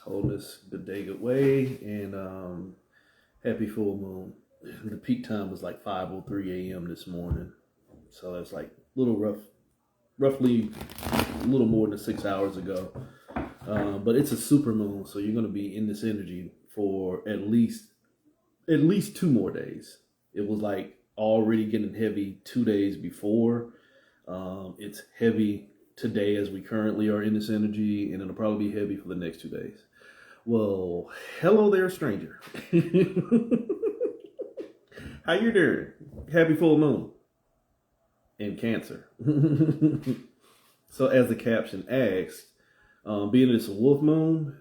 Wholeness, good day, good way, and happy full moon. The peak time was like 5:03 a.m. this morning, so that's like a little roughly a little more than 6 hours ago. But it's a super moon, so you're going to be in this energy for at least 2 more days. It was like already getting heavy 2 days before. It's heavy today as we currently are in this energy, and it'll probably be heavy for the next 2 days. Well, hello there, stranger. How you doing? Happy full moon in Cancer. So, as the caption asked, being that it's a wolf moon,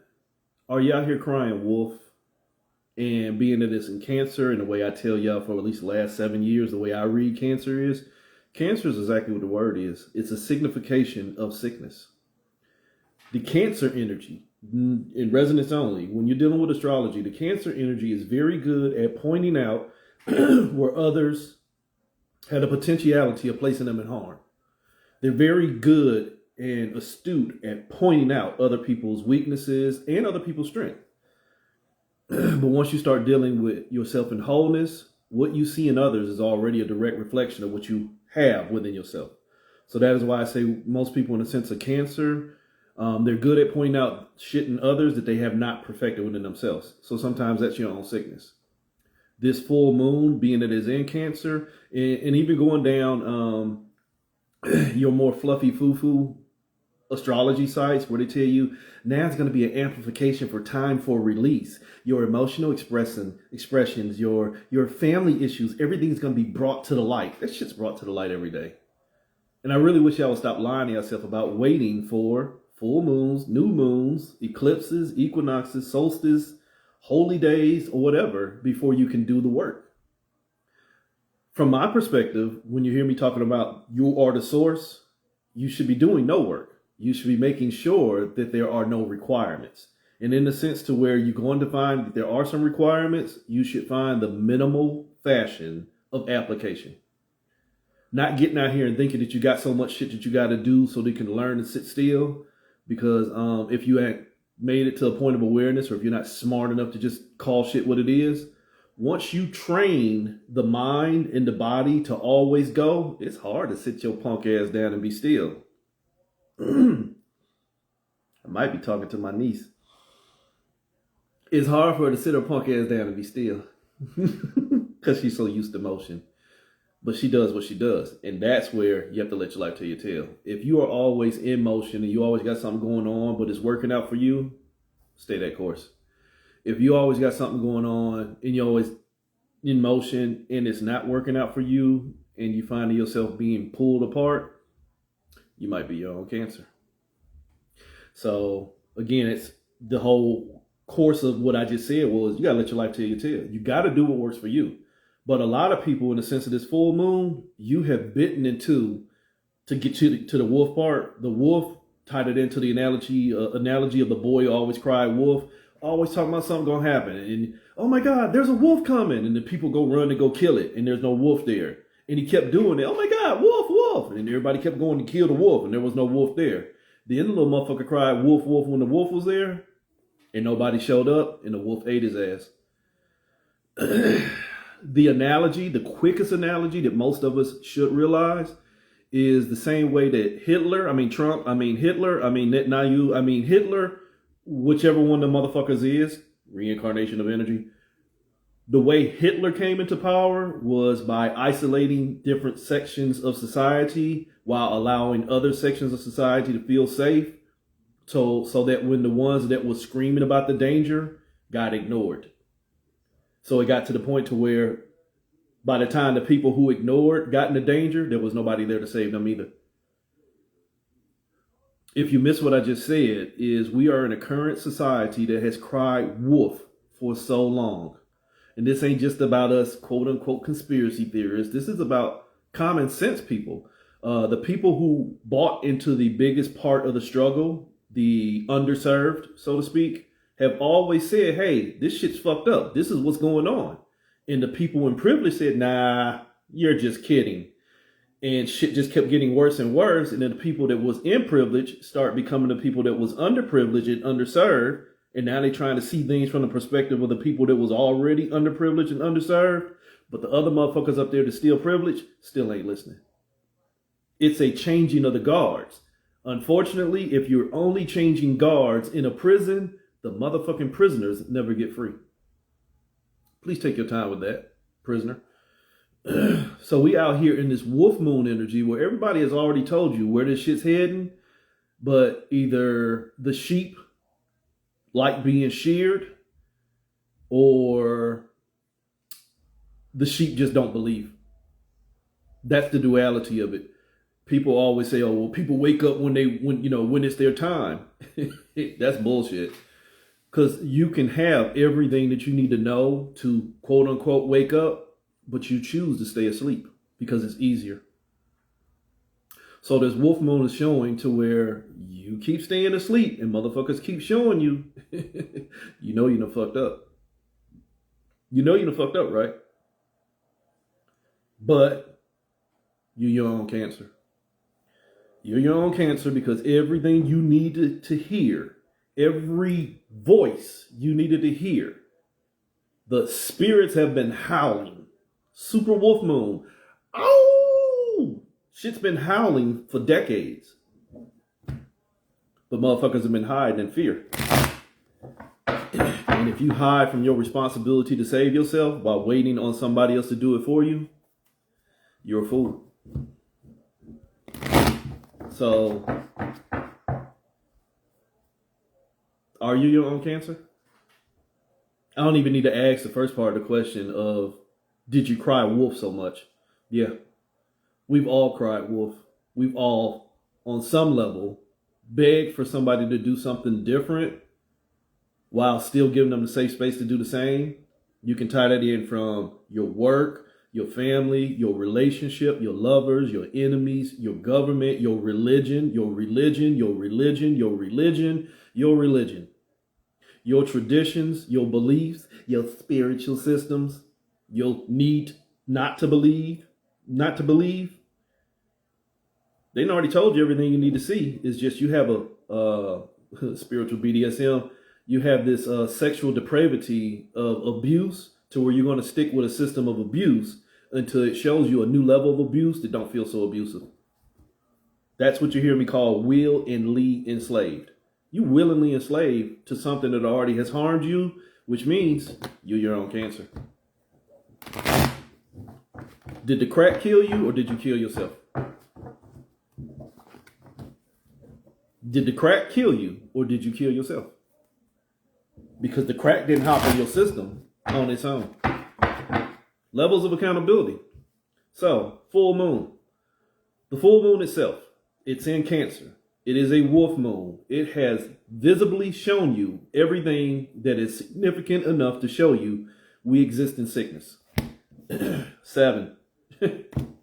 are you out here crying wolf? And being that it's in Cancer, and the way I tell y'all for at least the last 7 years, the way I read Cancer is exactly what the word is. It's a signification of sickness. The Cancer energy, in resonance only, when you're dealing with astrology, the Cancer energy is very good at pointing out where others had a potentiality of placing them in harm. They're very good and astute at pointing out other people's weaknesses and other people's strength. But once you start dealing with yourself in wholeness, what you see in others is already a direct reflection of what you have within yourself. So that is why I say most people in a sense of Cancer, they're good at pointing out shit in others that they have not perfected within themselves. So sometimes that's your own sickness. This full moon, being that it is in Cancer, and even going down your more fluffy foo-foo astrology sites where they tell you now it's going to be an amplification for time for release. Your emotional expressions, your family issues, everything's going to be brought to the light. That shit's brought to the light every day. And I really wish y'all would stop lying to yourself about waiting for full moons, new moons, eclipses, equinoxes, solstice, holy days, or whatever before you can do the work. From my perspective, when you hear me talking about you are the source, you should be doing no work. You should be making sure that there are no requirements. And in the sense to where you're going to find that there are some requirements, you should find the minimal fashion of application. Not getting out here and thinking that you got so much shit that you got to do so that you can learn to sit still. Because if you ain't made it to a point of awareness, or if you're not smart enough to just call shit what it is, once you train the mind and the body to always go, it's hard to sit your punk ass down and be still. I might be talking to my niece. It's hard for her to sit her punk ass down and be still because she's so used to motion. But she does what she does. And that's where you have to let your life tell your tale. If you are always in motion and you always got something going on, but it's working out for you, stay that course. If you always got something going on and you're always in motion and it's not working out for you and you find yourself being pulled apart, you might be your own Cancer. So again, it's the whole course of what I just said was you got to let your life tell your tale. You got to do what works for you. But a lot of people, in the sense of this full moon, you have bitten into, to get to the wolf part. The wolf tied it into the analogy of the boy who always cried wolf, always talking about something going to happen. And, oh my God, there's a wolf coming. And the people go run and go kill it. And there's no wolf there. And he kept doing it. Oh my God, wolf, wolf. And everybody kept going to kill the wolf. And there was no wolf there. Then the little motherfucker cried wolf, wolf when the wolf was there. And nobody showed up. And the wolf ate his ass. The analogy, the quickest analogy that most of us should realize is the same way that Hitler, Netanyahu, Hitler, whichever one of the motherfuckers is, reincarnation of energy. The way Hitler came into power was by isolating different sections of society while allowing other sections of society to feel safe. So that when the ones that was screaming about the danger got ignored. So it got to the point to where by the time the people who ignored got into danger, there was nobody there to save them either. If you miss what I just said, is we are in a current society that has cried wolf for so long. And this ain't just about us, quote unquote, conspiracy theorists. This is about common sense people. The people who bought into the biggest part of the struggle, the underserved, so to speak, have always said, hey, this shit's fucked up. This is what's going on. And the people in privilege said, nah, you're just kidding. And shit just kept getting worse and worse. And then the people that was in privilege start becoming the people that was underprivileged and underserved. And now they're trying to see things from the perspective of the people that was already underprivileged and underserved. But the other motherfuckers up there that still privileged still ain't listening. It's a changing of the guards. Unfortunately, if you're only changing guards in a prison, the motherfucking prisoners never get free. Please take your time with that, prisoner. So we out here in this wolf moon energy where everybody has already told you where this shit's heading, but either the sheep like being sheared or the sheep just don't believe. That's the duality of it. People always say, oh, well, people wake up when it's their time. That's bullshit. Because you can have everything that you need to know to quote unquote wake up, but you choose to stay asleep because it's easier. So this wolf moon is showing to where you keep staying asleep and motherfuckers keep showing you, you know you done fucked up. You know you done fucked up, right? But you're your own cancer. You're your own cancer because everything you needed to hear, every voice you needed to hear, the spirits have been howling. Super wolf moon. Oh! Shit's been howling for decades. But motherfuckers have been hiding in fear. And if you hide from your responsibility to save yourself by waiting on somebody else to do it for you, you're a fool. So, are you your own cancer? I don't even need to ask the first part of the question of, did you cry wolf so much? Yeah. We've all cried wolf. We've all, on some level, begged for somebody to do something different while still giving them the safe space to do the same. You can tie that in from your work, your family, your relationship, your lovers, your enemies, your government, your religion, your religion, your religion, your religion, your religion, your traditions, your beliefs, your spiritual systems, your need not to believe. They already told you everything you need to see. It's just you have a spiritual BDSM. You have this sexual depravity of abuse to where you're going to stick with a system of abuse until it shows you a new level of abuse that don't feel so abusive. That's what you hear me call willingly enslaved. You willingly enslaved to something that already has harmed you, which means you're your own cancer. Did the crack kill you or did you kill yourself? Did the crack kill you or did you kill yourself? Because the crack didn't hop in your system on its own. Levels of accountability. So, full moon. The full moon itself, it's in Cancer. It is a wolf moon. It has visibly shown you everything that is significant enough to show you we exist in sickness. 7.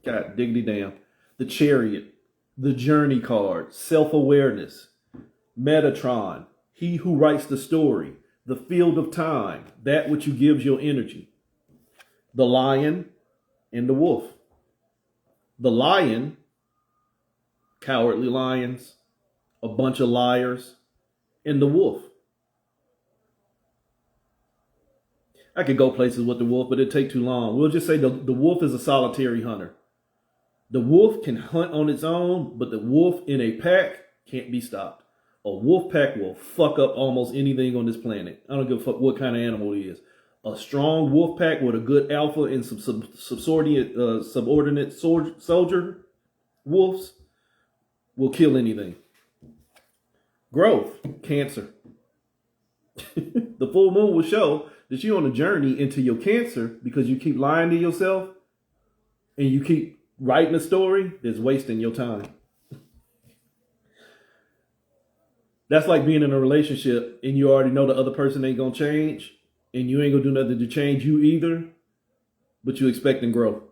God diggity damn. The Chariot. The Journey card. Self-awareness. Metatron. He who writes the story. The Field of Time. That which you gives your energy. The Lion and the Wolf. The Lion, cowardly lions, a bunch of liars, and the wolf. I could go places with the wolf, but it'd take too long. We'll just say the wolf is a solitary hunter. The wolf can hunt on its own, but the wolf in a pack can't be stopped. A wolf pack will fuck up almost anything on this planet. I don't give a fuck what kind of animal it is. A strong wolf pack with a good alpha and some subordinate soldier wolves will kill anything. Growth, Cancer. The full moon will show that you're on a journey into your cancer because you keep lying to yourself and you keep writing a story that's wasting your time. That's like being in a relationship and you already know the other person ain't gonna change and you ain't gonna do nothing to change you either, but you expecting growth.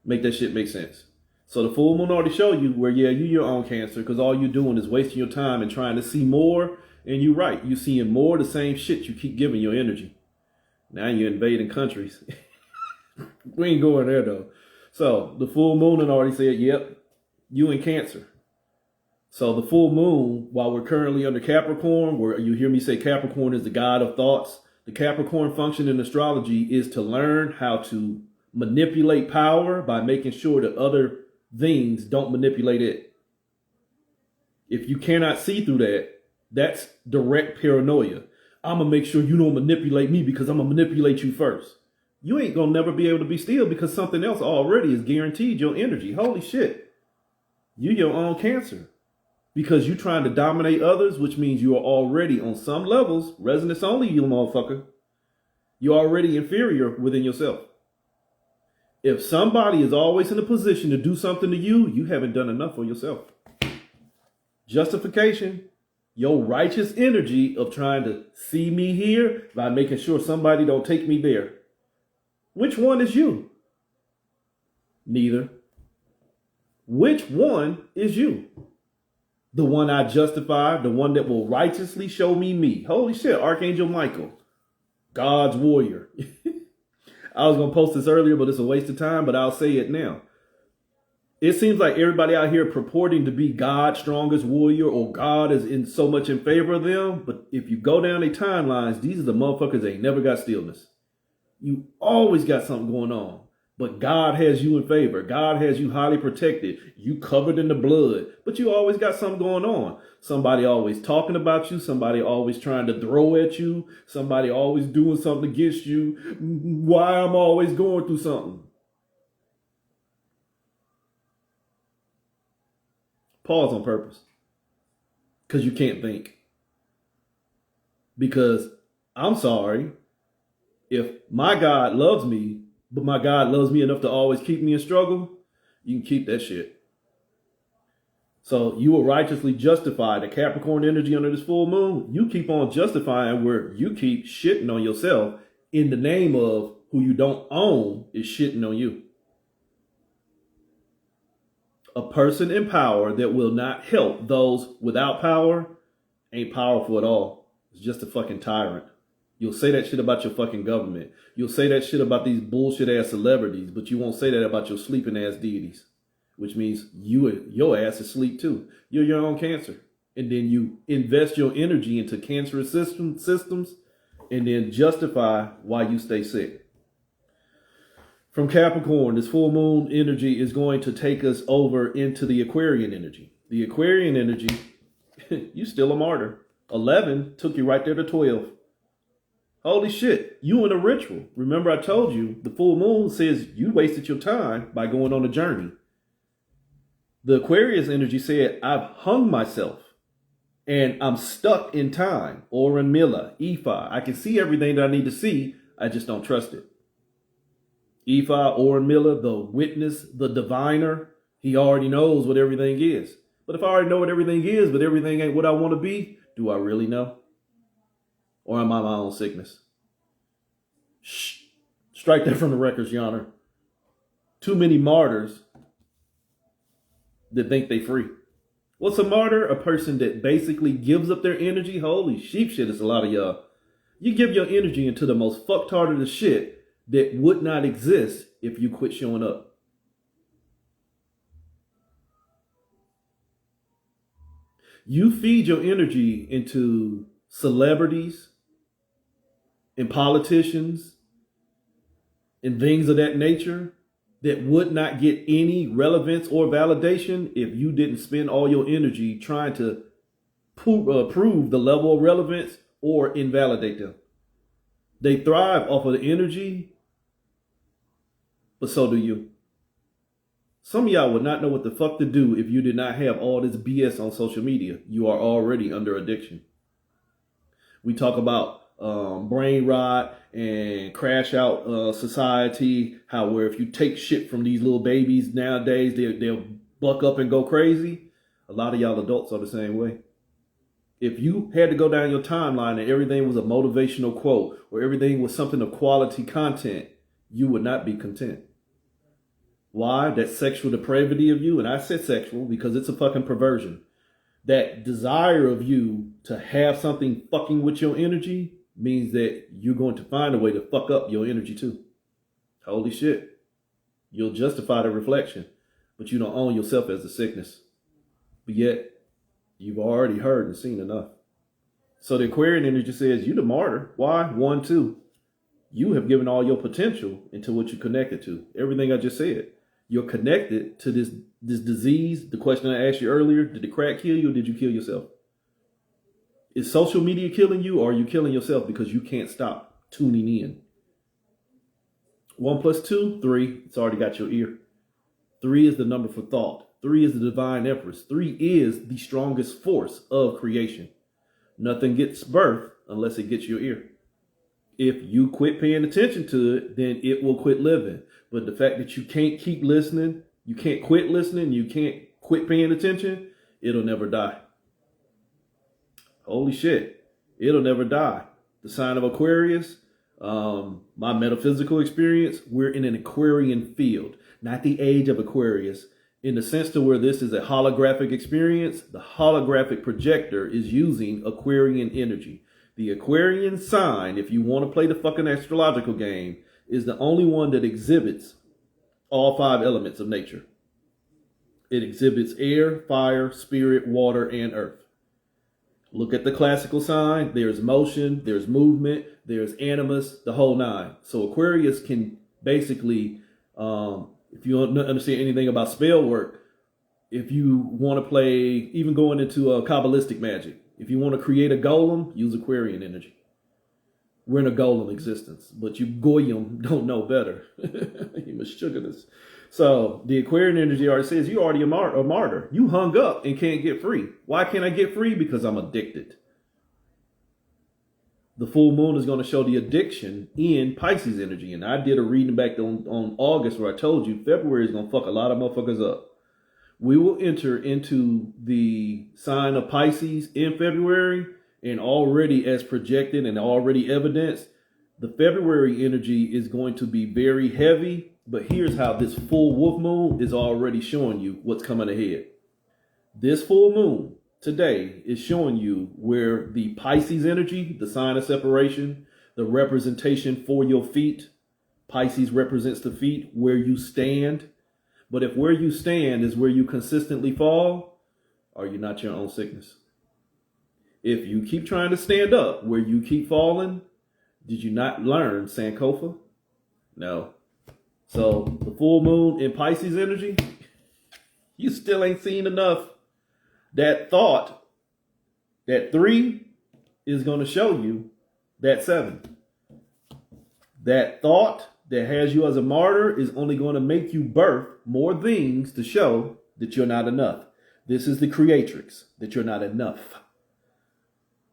Make that shit make sense. So the full moon already showed you where, yeah, you're your own cancer because all you're doing is wasting your time and trying to see more. And you're right. You're seeing more of the same shit you keep giving your energy. Now you're invading countries. We ain't going there, though. So the full moon had already said, yep, you in Cancer. So the full moon, while we're currently under Capricorn, where you hear me say Capricorn is the god of thoughts, the Capricorn function in astrology is to learn how to manipulate power by making sure that other things don't manipulate it. If you cannot see through that, that's direct paranoia. I'm going to make sure you don't manipulate me because I'm going to manipulate you first. You ain't going to never be able to be still because something else already is guaranteed your energy. Holy shit. You your own Cancer. Because you're trying to dominate others, which means you are already on some levels, resonance only, you motherfucker. You're already inferior within yourself. If somebody is always in a position to do something to you, you haven't done enough for yourself. Justification, your righteous energy of trying to see me here by making sure somebody don't take me there. Which one is you? Neither. Which one is you? The one I justify, the one that will righteously show me. Holy shit, Archangel Michael, God's warrior. I was going to post this earlier, but it's a waste of time, but I'll say it now. It seems like everybody out here purporting to be God's strongest warrior or God is in so much in favor of them. But if you go down their timelines, these are the motherfuckers that ain't never got stillness. You always got something going on. But God has you in favor. God has you highly protected. You covered in the blood. But you always got something going on. Somebody always talking about you. Somebody always trying to throw at you. Somebody always doing something against you. Why I'm always going through something. Pause on purpose. Because you can't think. Because I'm sorry. If my God loves me, but my God loves me enough to always keep me in struggle, you can keep that shit. So you will righteously justify the Capricorn energy under this full moon. You keep on justifying where you keep shitting on yourself in the name of who you don't own is shitting on you. A person in power that will not help those without power ain't powerful at all. It's just a fucking tyrant. You'll say that shit about your fucking government. You'll say that shit about these bullshit ass celebrities, but you won't say that about your sleeping ass deities, which means your ass is asleep too. You're your own Cancer. And then you invest your energy into cancerous systems and then justify why you stay sick. From Capricorn, this full moon energy is going to take us over into the Aquarian energy. The Aquarian energy, you still a martyr. 11 took you right there to 12. Holy shit, you in a ritual. Remember I told you, the full moon says you wasted your time by going on a journey. The Aquarius energy said, I've hung myself and I'm stuck in time. Oren Mila, Ephi. I can see everything that I need to see. I just don't trust it. Ephi, Oren Mila, the witness, the diviner, he already knows what everything is. But if I already know what everything is, but everything ain't what I want to be, do I really know? Or am I my own sickness? Shh. Strike that from the records, Your Honor. Too many martyrs that think they free. What's a martyr? A person that basically gives up their energy. Holy sheep shit, it's a lot of y'all. You give your energy into the most fucktard of the shit that would not exist if you quit showing up. You feed your energy into celebrities and politicians and things of that nature that would not get any relevance or validation if you didn't spend all your energy trying to prove the level of relevance or invalidate them. They thrive off of the energy, but so do you. Some of y'all would not know what the fuck to do if you did not have all this BS on social media. You are already under addiction. We talk about brain rot and crash out society, how where if you take shit from these little babies nowadays, they'll buck up and go crazy. A lot of y'all adults are the same way. If you had to go down your timeline and everything was a motivational quote or everything was something of quality content, you would not be content. Why? That sexual depravity of you, and I said sexual because it's a fucking perversion. That desire of you to have something fucking with your energy means that you're going to find a way to fuck up your energy too. Holy shit. You'll justify the reflection, but you don't own yourself as the sickness. But yet, you've already heard and seen enough. So the Aquarian energy says, you the martyr. Why? 1, 2. You have given all your potential into what you connected to. Everything I just said. You're connected to this disease. The question I asked you earlier, did the crack kill you or did you kill yourself? Is social media killing you or are you killing yourself because you can't stop tuning in? 1 + 2, 3. It's already got your ear. 3 is the number for thought. 3 is the divine empress. 3 is the strongest force of creation. Nothing gets birth unless it gets your ear. If you quit paying attention to it, then it will quit living. But the fact that you can't keep listening, you can't quit listening, you can't quit paying attention, it'll never die. Holy shit. It'll never die. The sign of Aquarius, my metaphysical experience, we're in an Aquarian field, not the age of Aquarius. In the sense to where this is a holographic experience, the holographic projector is using Aquarian energy. The Aquarian sign, if you want to play the fucking astrological game, is the only one that exhibits all 5 elements of nature. It exhibits air, fire, spirit, water, and earth. Look at the classical sign. There's motion, there's movement, there's animus, the whole 9. So Aquarius can basically, if you don't understand anything about spell work, if you want to play, even going into Kabbalistic magic, if you want to create a golem, use Aquarian energy. We're in a golem existence, but you goyim don't know better. You mischievous. So the Aquarian energy already says you're already a martyr. You hung up and can't get free. Why can't I get free? Because I'm addicted. The full moon is going to show the addiction in Pisces energy. And I did a reading back on August where I told you February is going to fuck a lot of motherfuckers up. We will enter into the sign of Pisces in February, and already as projected and already evidenced, the February energy is going to be very heavy. But here's how this full wolf moon is already showing you what's coming ahead. This full moon today is showing you where the Pisces energy, the sign of separation, the representation for your feet. Pisces represents the feet, where you stand. But if where you stand is where you consistently fall, are you not your own sickness? If you keep trying to stand up where you keep falling, did you not learn Sankofa? No. So the full moon in Pisces energy, you still ain't seen enough. That thought, that 3 is going to show you that 7. That thought that has you as a martyr is only going to make you birth more things to show that you're not enough. This is the creatrix, that you're not enough.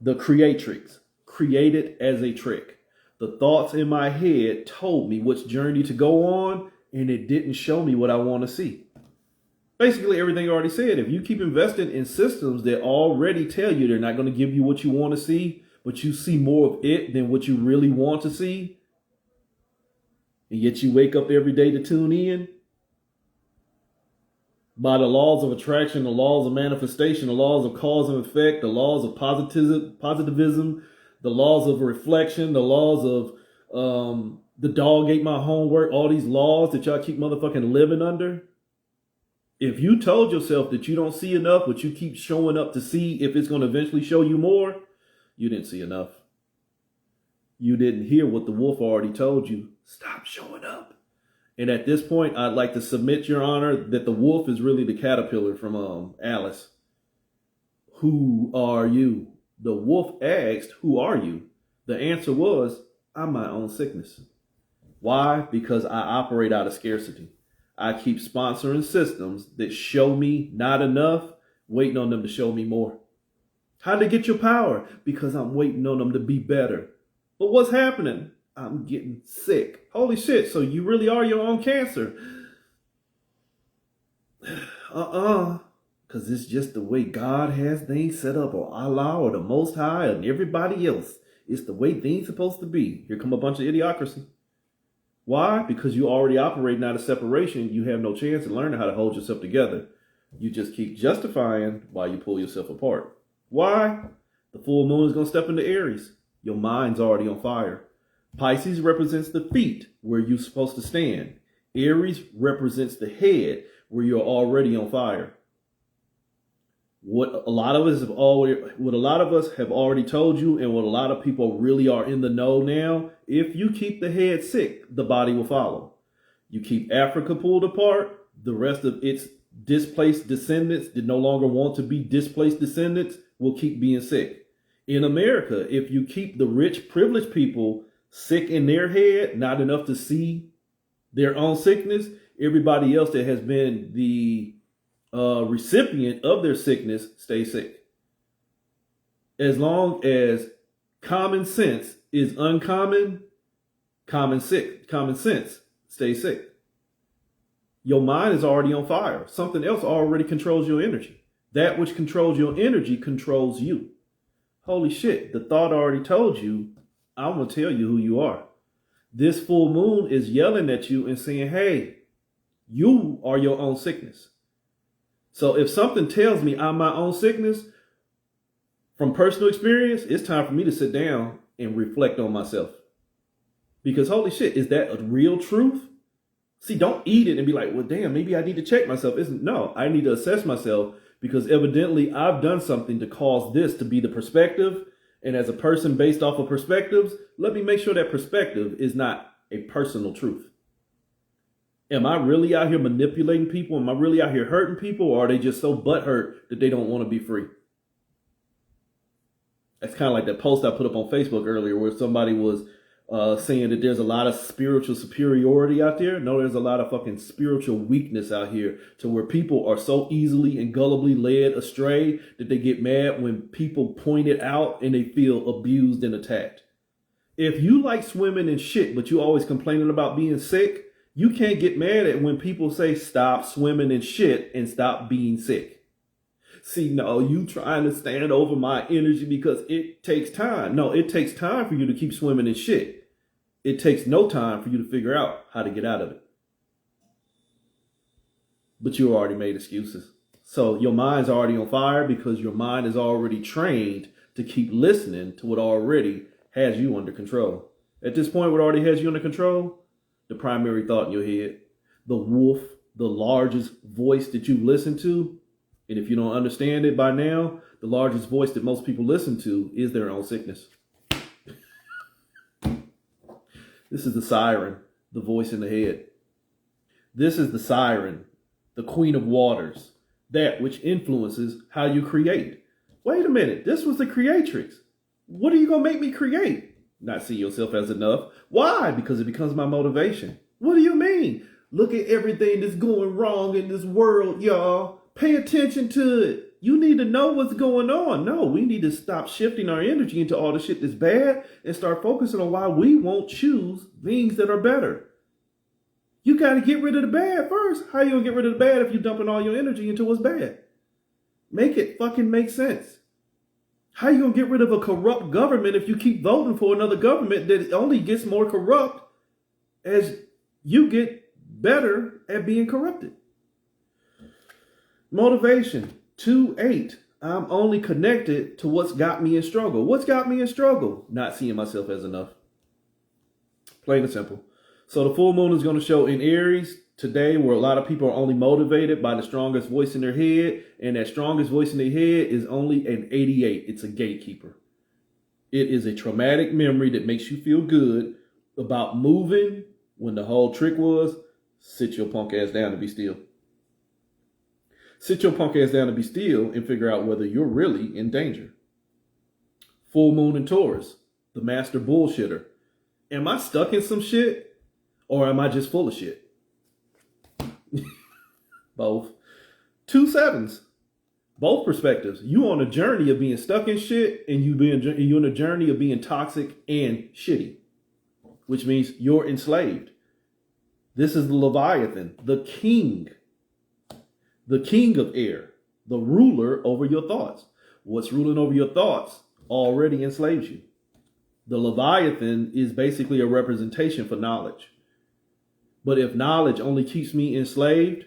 The creatrix, created as a trick. The thoughts in my head told me which journey to go on, and it didn't show me what I want to see. Basically, everything I already said. If you keep investing in systems that already tell you they're not going to give you what you want to see, but you see more of it than what you really want to see, and yet you wake up every day to tune in, by the laws of attraction, the laws of manifestation, the laws of cause and effect, the laws of positivism, the laws of reflection, the laws of the dog ate my homework, all these laws that y'all keep motherfucking living under. If you told yourself that you don't see enough, but you keep showing up to see if it's going to eventually show you more, you didn't see enough. You didn't hear what the wolf already told you. Stop showing up. And at this point, I'd like to submit, Your Honor, that the wolf is really the caterpillar from Alice. Who are you? The wolf asked, who are you? The answer was, I'm my own sickness. Why? Because I operate out of scarcity. I keep sponsoring systems that show me not enough, waiting on them to show me more. How'd they get your power? Because I'm waiting on them to be better. But what's happening? I'm getting sick. Holy shit, so you really are your own cancer. Because it's just the way God has things set up, or Allah, or the Most High, and everybody else. It's the way things supposed to be. Here come a bunch of idiocracy. Why? Because you already operating out of separation. You have no chance of learning how to hold yourself together. You just keep justifying while you pull yourself apart. Why? The full moon is going to step into Aries. Your mind's already on fire. Pisces represents the feet, where you're supposed to stand. Aries represents the head, where you're already on fire. What a lot of us have already told you, and what a lot of people really are in the know now, if you keep the head sick, the body will follow. You keep Africa pulled apart, the rest of its displaced descendants that no longer want to be displaced descendants will keep being sick. In America, if you keep the rich, privileged people sick in their head, not enough to see their own sickness, everybody else that has been the recipient of their sickness stays sick. As long as common sense is uncommon, common sense stays sick. Your mind is already on fire. Something else already controls your energy. That which controls your energy controls you. Holy shit, the thought already told you, I'm going to tell you who you are. This full moon is yelling at you and saying, hey, you are your own sickness. So if something tells me I'm my own sickness, from personal experience, it's time for me to sit down and reflect on myself. Because holy shit, is that a real truth? See, don't eat it and be like, well, damn, maybe I need to check myself. No, I need to assess myself because evidently I've done something to cause this to be the perspective. And as a person based off of perspectives, let me make sure that perspective is not a personal truth. Am I really out here manipulating people? Am I really out here hurting people? Or are they just so butthurt that they don't want to be free? That's kind of like that post I put up on Facebook earlier where somebody was saying that there's a lot of spiritual superiority out there. No, there's a lot of fucking spiritual weakness out here to where people are so easily and gullibly led astray that they get mad when people point it out and they feel abused and attacked. If you like swimming in shit, but you always complaining about being sick, you can't get mad at when people say stop swimming in shit and stop being sick. See, no, you trying to stand over my energy because it takes time. No, it takes time for you to keep swimming in shit. It takes no time for you to figure out how to get out of it. But you already made excuses. So your mind's already on fire because your mind is already trained to keep listening to what already has you under control. At this point, what already has you under control? The primary thought in your head. The wolf, the largest voice that you listen to. And if you don't understand it by now, the largest voice that most people listen to is their own sickness. This is the siren, the voice in the head. This is the siren, the queen of waters, that which influences how you create. Wait a minute, this was the creatrix. What are you going to make me create? Not see yourself as enough. Why? Because it becomes my motivation. What do you mean? Look at everything that's going wrong in this world, y'all. Pay attention to it. You need to know what's going on. No, we need to stop shifting our energy into all the shit that's bad and start focusing on why we won't choose things that are better. You got to get rid of the bad first. How you going to get rid of the bad if you're dumping all your energy into what's bad? Make it fucking make sense. How you going to get rid of a corrupt government if you keep voting for another government that only gets more corrupt as you get better at being corrupted? Motivation 2-8. I'm only connected to what's got me in struggle. What's got me in struggle? Not seeing myself as enough. Plain and simple. So the full moon is going to show in Aries today, where a lot of people are only motivated by the strongest voice in their head. And that strongest voice in their head is only an 88. It's a gatekeeper. It is a traumatic memory that makes you feel good about moving when the whole trick was sit your punk ass down and be still. Sit your punk ass down and be still and figure out whether you're really in danger. Full moon in Taurus, the master bullshitter. Am I stuck in some shit or am I just full of shit? Both. 2 7s. Both perspectives. You on a journey of being stuck in shit and you on a journey of being toxic and shitty, which means you're enslaved. This is the Leviathan, the king of air, the ruler over your thoughts. What's ruling over your thoughts already enslaves you. The Leviathan is basically a representation for knowledge. But if knowledge only keeps me enslaved,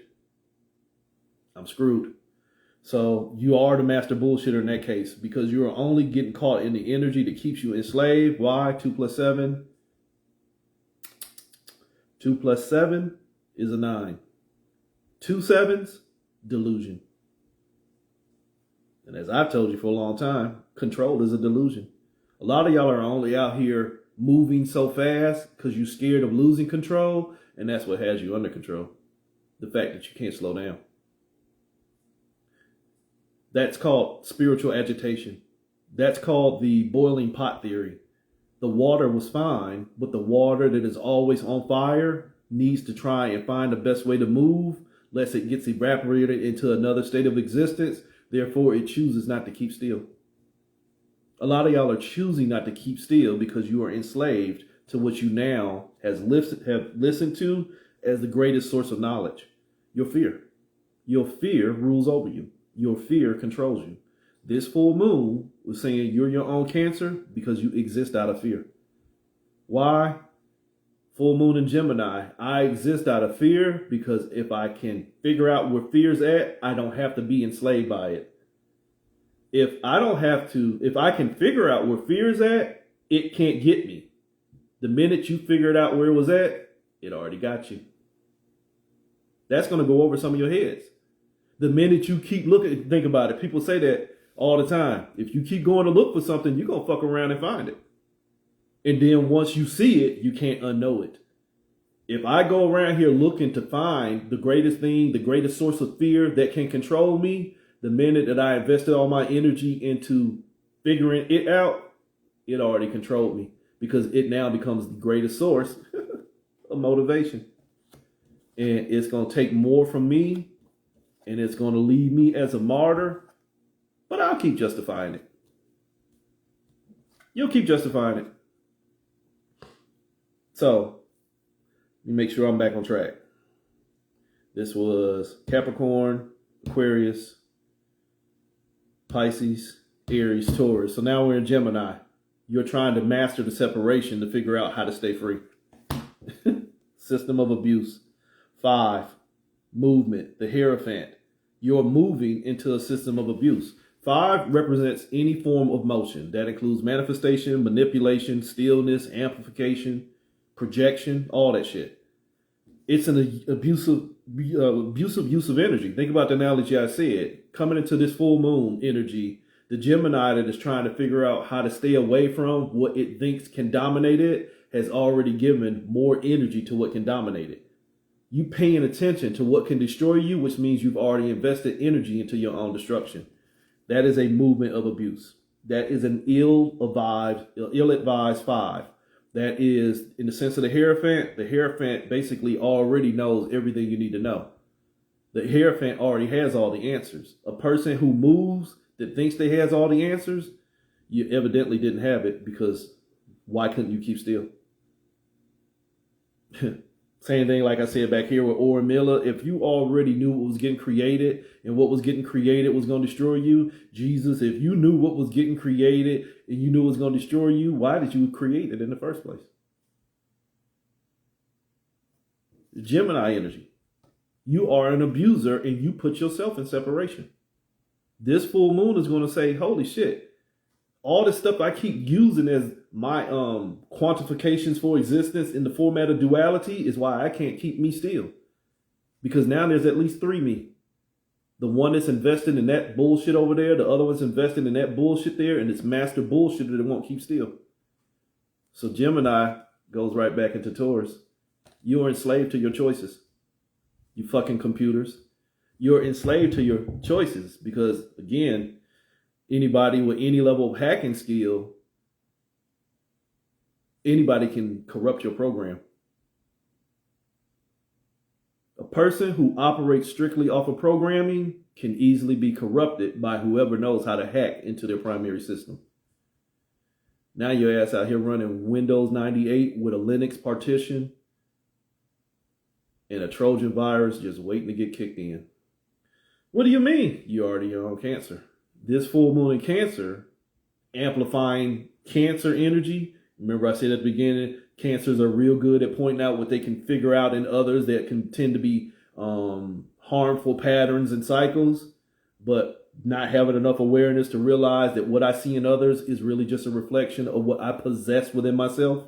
I'm screwed. So you are the master bullshitter in that case because you are only getting caught in the energy that keeps you enslaved. Why? 2 + 7. 2 + 7 is a 9. 2 sevens, delusion. And as I've told you for a long time, control is a delusion. A lot of y'all are only out here moving so fast because you're scared of losing control, and that's what has you under control. The fact that you can't slow down. That's called spiritual agitation. That's called the boiling pot theory. The water was fine, but the water that is always on fire needs to try and find the best way to move, lest it gets evaporated into another state of existence. Therefore, it chooses not to keep still. A lot of y'all are choosing not to keep still because you are enslaved to what you now have listened to as the greatest source of knowledge. Your fear. Your fear rules over you. Your fear controls you. This full moon was saying you're your own Cancer because you exist out of fear. Why? Full moon in Gemini. I exist out of fear because if I can figure out where fear's at, I don't have to be enslaved by it. If I can figure out where fear is at, it can't get me. The minute you figured out where it was at, it already got you. That's going to go over some of your heads. The minute you keep looking, think about it. People say that all the time. If you keep going to look for something, you're going to fuck around and find it. And then once you see it, you can't unknow it. If I go around here looking to find the greatest thing, the greatest source of fear that can control me, the minute that I invested all my energy into figuring it out, it already controlled me because it now becomes the greatest source of motivation. And it's going to take more from me, and it's going to leave me as a martyr, but I'll keep justifying it. You'll keep justifying it. So, let me make sure I'm back on track. This was Capricorn, Aquarius, Pisces, Aries, Taurus. So now we're in Gemini. You're trying to master the separation to figure out how to stay free. System of abuse. 5, movement, the Hierophant. You're moving into a system of abuse. 5 represents any form of motion. That includes manifestation, manipulation, stillness, amplification, projection, all that shit. It's an abusive use of energy. Think about the analogy I said. Coming into this full moon energy, the Gemini that is trying to figure out how to stay away from what it thinks can dominate it has already given more energy to what can dominate it. You paying attention to what can destroy you, which means you've already invested energy into your own destruction. That is a movement of abuse. That is an ill-advised 5. That is, in the sense of the Hierophant basically already knows everything you need to know. The Hierophant already has all the answers. A person who moves that thinks they has all the answers, you evidently didn't have it, because why couldn't you keep still? Same thing like I said back here with Oren Miller. If you already knew what was getting created and what was getting created was going to destroy you, Jesus, if you knew what was getting created and you knew it was going to destroy you, why did you create it in the first place? Gemini energy. You are an abuser and you put yourself in separation. This full moon is going to say, holy shit. All this stuff I keep using as my quantifications for existence in the format of duality is why I can't keep me still. Because now there's at least 3 me. The one that's invested in that bullshit over there, the other one's invested in that bullshit there, and it's master bullshit that it won't keep still. So Gemini goes right back into Taurus. You are enslaved to your choices. You fucking computers. You're enslaved to your choices because, again, anybody with any level of hacking skill, anybody can corrupt your program. A person who operates strictly off of programming can easily be corrupted by whoever knows how to hack into their primary system. Now your ass out here running Windows 98 with a Linux partition and a Trojan virus just waiting to get kicked in. What do you mean? You already your own Cancer. This full moon in Cancer, amplifying Cancer energy. Remember I said at the beginning, Cancers are real good at pointing out what they can figure out in others that can tend to be harmful patterns and cycles, but not having enough awareness to realize that what I see in others is really just a reflection of what I possess within myself.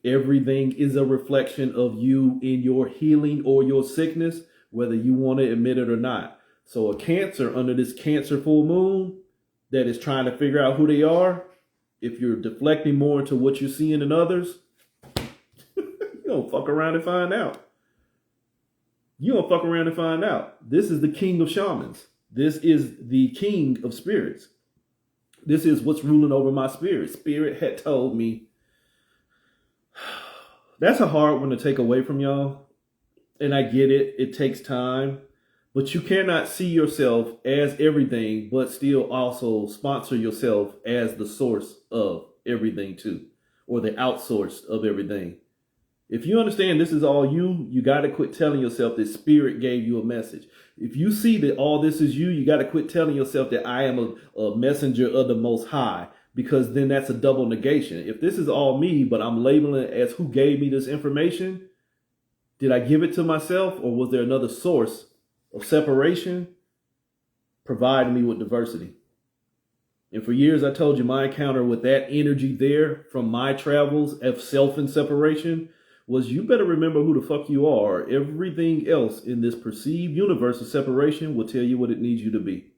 Everything is a reflection of you in your healing or your sickness, whether you want to admit it or not. So a Cancer under this Cancer full moon that is trying to figure out who they are, if you're deflecting more into what you're seeing in others, you don't fuck around and find out. You don't fuck around and find out. This is the king of shamans. This is the king of spirits. This is what's ruling over my spirit. Spirit had told me. That's a hard one to take away from y'all. And I get it. It takes time. But you cannot see yourself as everything, but still also sponsor yourself as the source of everything too. Or the outsource of everything. If you understand this is all you, you got to quit telling yourself that spirit gave you a message. If you see that all this is you, you got to quit telling yourself that I am a messenger of the Most High, because then that's a double negation. If this is all me, but I'm labeling it as who gave me this information, did I give it to myself, or was there another source of separation providing me with diversity? And for years, I told you my encounter with that energy there from my travels of self and separation was, you better remember who the fuck you are. Everything else in this perceived universe of separation will tell you what it needs you to be.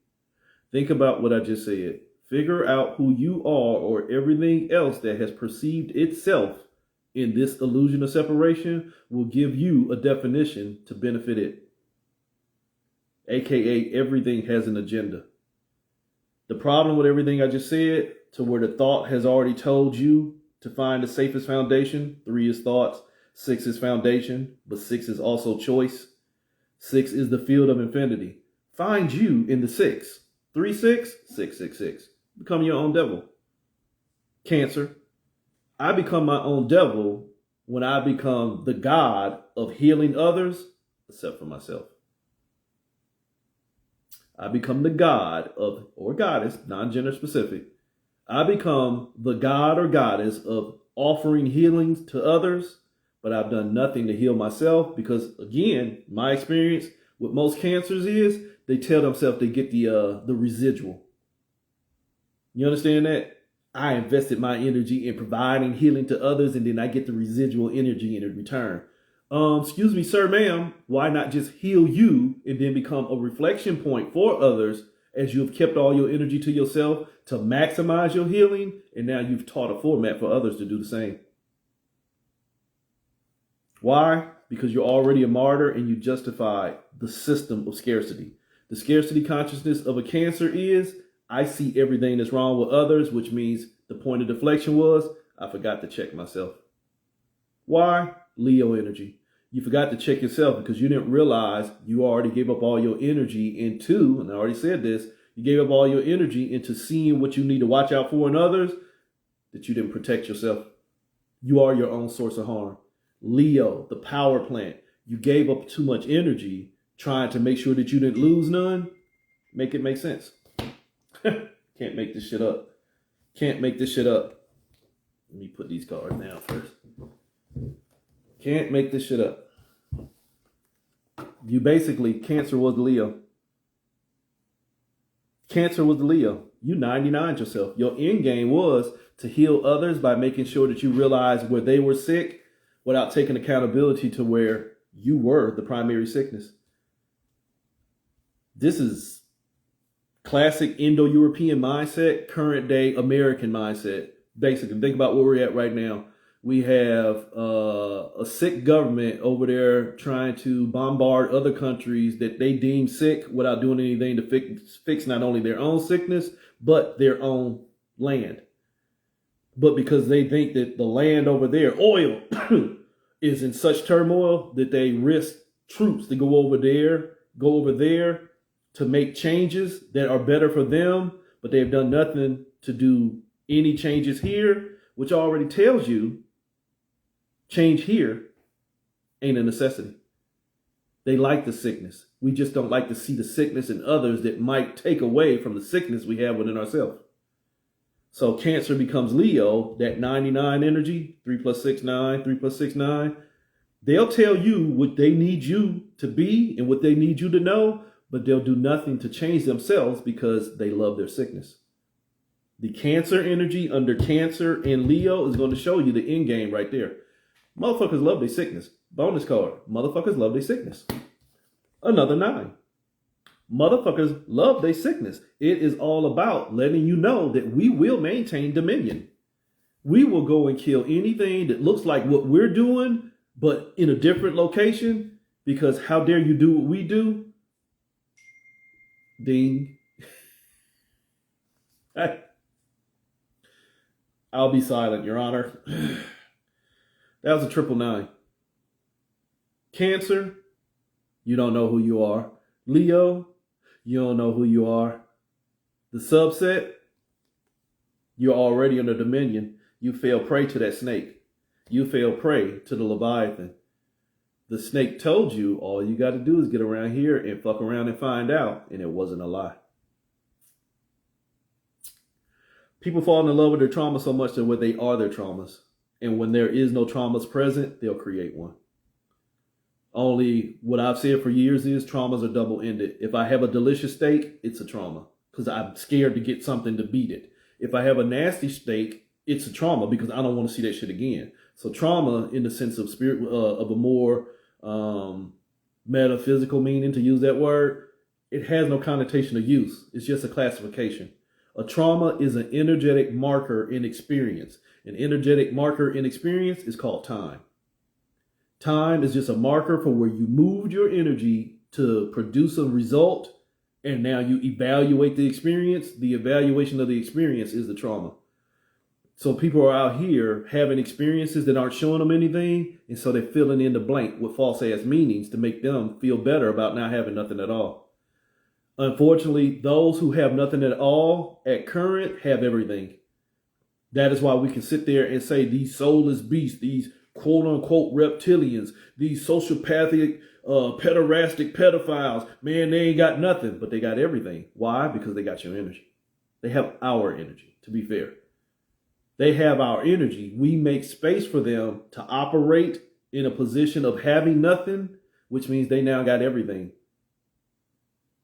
Think about what I just said. Figure out who you are, or everything else that has perceived itself in this illusion of separation will give you a definition to benefit it. AKA everything has an agenda. The problem with everything I just said, to where the thought has already told you to find the safest foundation. 3 is thoughts. 6 is foundation, but 6 is also choice. 6 is the field of infinity. Find you in the 6. 3, 6, 6, 6, 6. Become your own devil. Cancer. I become my own devil when I become the God of healing others, except for myself. I become the God of, or goddess, non-gender specific. I become the God or goddess of offering healings to others, but I've done nothing to heal myself, because, again, my experience with most cancers is they tell themselves they get the residual. You understand that? I invested my energy in providing healing to others, and then I get the residual energy in return. Excuse me, sir, ma'am, why not just heal you and then become a reflection point for others, as you have kept all your energy to yourself to maximize your healing, and now you've taught a format for others to do the same. Why? Because you're already a martyr and you justify the system of scarcity. The scarcity consciousness of a Cancer is, I see everything that's wrong with others, which means the point of deflection was, I forgot to check myself. Why? Leo energy. You forgot to check yourself because you didn't realize you already gave up all your energy into, and I already said this, you gave up all your energy into seeing what you need to watch out for in others, that you didn't protect yourself. You are your own source of harm. Leo, the power plant. You gave up too much energy trying to make sure that you didn't lose none. Make it make sense. Can't make this shit up. Can't make this shit up. Let me put these cards down first. Can't make this shit up. You basically, Cancer was the Leo. Cancer was the Leo. You 99'd yourself. Your end game was to heal others by making sure that you realize where they were sick without taking accountability to where you were the primary sickness. This is classic Indo-European mindset, current day American mindset. Basically, think about where we're at right now. We have a sick government over there trying to bombard other countries that they deem sick without doing anything to fix not only their own sickness, but their own land. But because they think that the land over there, oil, is in such turmoil that they risk troops to go over there to make changes that are better for them, but they've done nothing to do any changes here, which already tells you change here ain't a necessity. They like the sickness. We just don't like to see the sickness in others that might take away from the sickness we have within ourselves. So Cancer becomes Leo, that 99 energy, 3 + 6, 9, 3 + 6, 9. They'll tell you what they need you to be and what they need you to know, but they'll do nothing to change themselves because they love their sickness. The Cancer energy under Cancer and Leo is going to show you the end game right there. Motherfuckers love their sickness. Bonus card. Motherfuckers love their sickness. Another 9. Motherfuckers love their sickness. It is all about letting you know that we will maintain dominion. We will go and kill anything that looks like what we're doing, but in a different location, because how dare you do what we do? Ding. I'll be silent, Your Honor. That was a 999. Cancer, you don't know who you are. Leo, you don't know who you are. The subset, you're already under dominion. You fell prey to that snake. You fell prey to the Leviathan. The snake told you all you got to do is get around here and fuck around and find out, and it wasn't a lie. People fall in love with their trauma so much that what they are their traumas. And when there is no traumas present, they'll create one. Only what I've said for years is traumas are double-ended. If I have a delicious steak, it's a trauma because I'm scared to get something to beat it. If I have a nasty steak, it's a trauma because I don't want to see that shit again. So trauma, in the sense of spirit, of a more metaphysical meaning, to use that word, it has no connotation of use. It's just a classification. A trauma is an energetic marker in experience. An energetic marker in experience is called time. Time is just a marker for where you moved your energy to produce a result, and now you evaluate the experience. The evaluation of the experience is the trauma. So people are out here having experiences that aren't showing them anything, and so they're filling in the blank with false ass meanings to make them feel better about not having nothing at all. Unfortunately, those who have nothing at all at current have everything. That is why we can sit there and say these soulless beasts, these quote unquote reptilians, these sociopathic, pederastic pedophiles, man, they ain't got nothing, but they got everything. Why? Because they got your energy. They have our energy, to be fair. They have our energy. We make space for them to operate in a position of having nothing, which means they now got everything.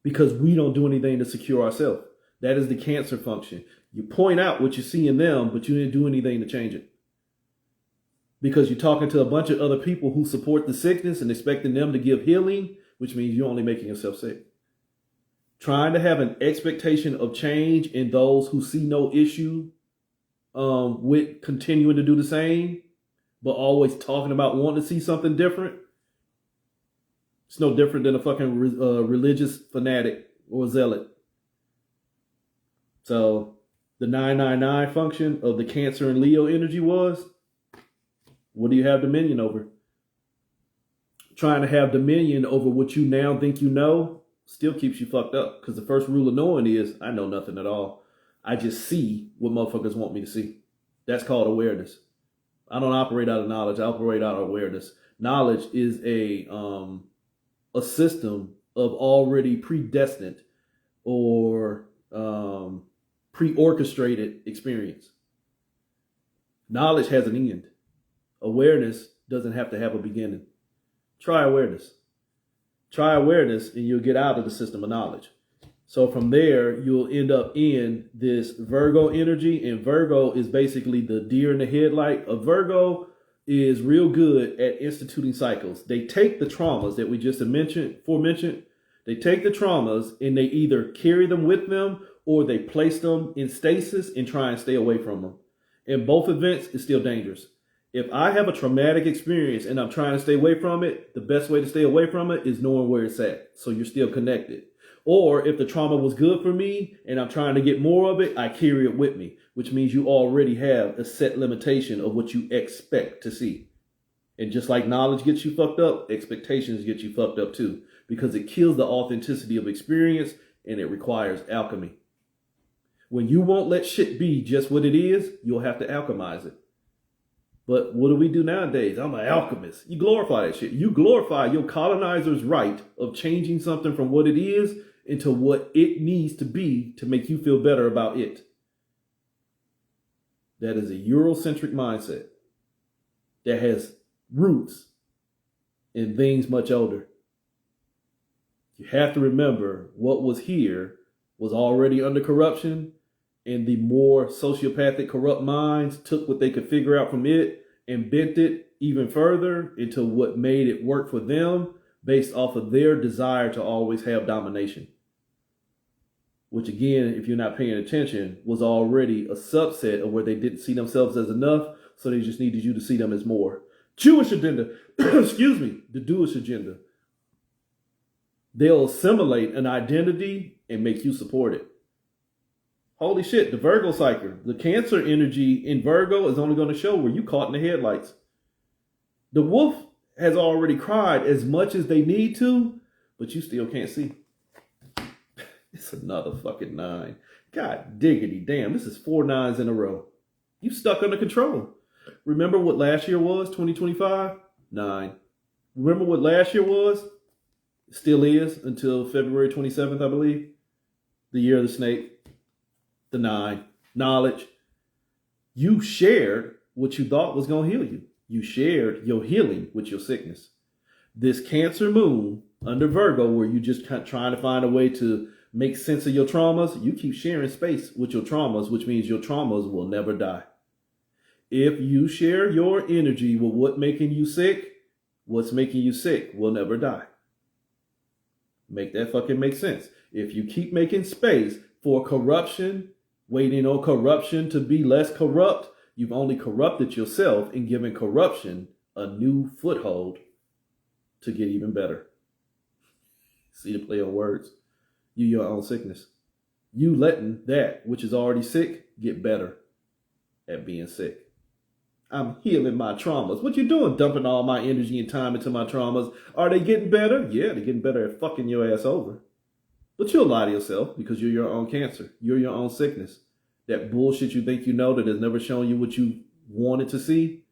Because we don't do anything to secure ourselves. That is the Cancer function. You point out what you see in them, but you didn't do anything to change it. Because you're talking to a bunch of other people who support the sickness and expecting them to give healing, which means you're only making yourself sick. Trying to have an expectation of change in those who see no issue with continuing to do the same, but always talking about wanting to see something different. It's no different than a fucking religious fanatic or zealot. So the 999 function of the Cancer and Leo energy was, what do you have dominion over? Trying to have dominion over what you now think you know still keeps you fucked up. Because the first rule of knowing is, I know nothing at all. I just see what motherfuckers want me to see. That's called awareness. I don't operate out of knowledge. I operate out of awareness. Knowledge is a system of already predestined or pre-orchestrated experience. Knowledge has an end. Awareness doesn't have to have a beginning. Try awareness. Try awareness and you'll get out of the system of knowledge. So from there, you'll end up in this Virgo energy. And Virgo is basically the deer in the headlight. A Virgo is real good at instituting cycles. They take the traumas that we just mentioned, they take the traumas and they either carry them with them or they place them in stasis and try and stay away from them. In both events, it's still dangerous. If I have a traumatic experience and I'm trying to stay away from it, the best way to stay away from it is knowing where it's at. So you're still connected. Or if the trauma was good for me and I'm trying to get more of it, I carry it with me, which means you already have a set limitation of what you expect to see. And just like knowledge gets you fucked up, expectations get you fucked up too, because it kills the authenticity of experience and it requires alchemy. When you won't let shit be just what it is, you'll have to alchemize it. But what do we do nowadays? I'm an alchemist. You glorify that shit. You glorify your colonizer's right of changing something from what it is into what it needs to be to make you feel better about it. That is a Eurocentric mindset that has roots in things much older. You have to remember what was here was already under corruption, and the more sociopathic, corrupt minds took what they could figure out from it and bent it even further into what made it work for them based off of their desire to always have domination. Which again, if you're not paying attention, was already a subset of where they didn't see themselves as enough, so they just needed you to see them as more. Jewish agenda, excuse me, the Jewish agenda. They'll assimilate an identity and make you support it. Holy shit, the Virgo cycle. The Cancer energy in Virgo is only going to show where you caught in the headlights. The wolf has already cried as much as they need to, but you still can't see. It's another fucking 9. God diggity damn, this is 4 9s in a row. You stuck under control. Remember what last year was, 2025? 9. Remember what last year was? Still is until February 27th, I believe. The year of the snake. The 9. Knowledge. You shared what you thought was going to heal you. You shared your healing with your sickness. This Cancer moon under Virgo, where you just trying to find a way to make sense of your traumas, you keep sharing space with your traumas, which means your traumas will never die. If you share your energy with what's making you sick, what's making you sick will never die. Make that fucking make sense. If you keep making space for corruption, waiting on corruption to be less corrupt, you've only corrupted yourself and given corruption a new foothold to get even better. See the play on words? You your own sickness. You letting that which is already sick get better at being sick. I'm healing my traumas. What you doing? Dumping all my energy and time into my traumas. Are they getting better? Yeah, they're getting better at fucking your ass over. But you'll lie to yourself because you're your own cancer. You're your own sickness. That bullshit you think you know that has never shown you what you wanted to see.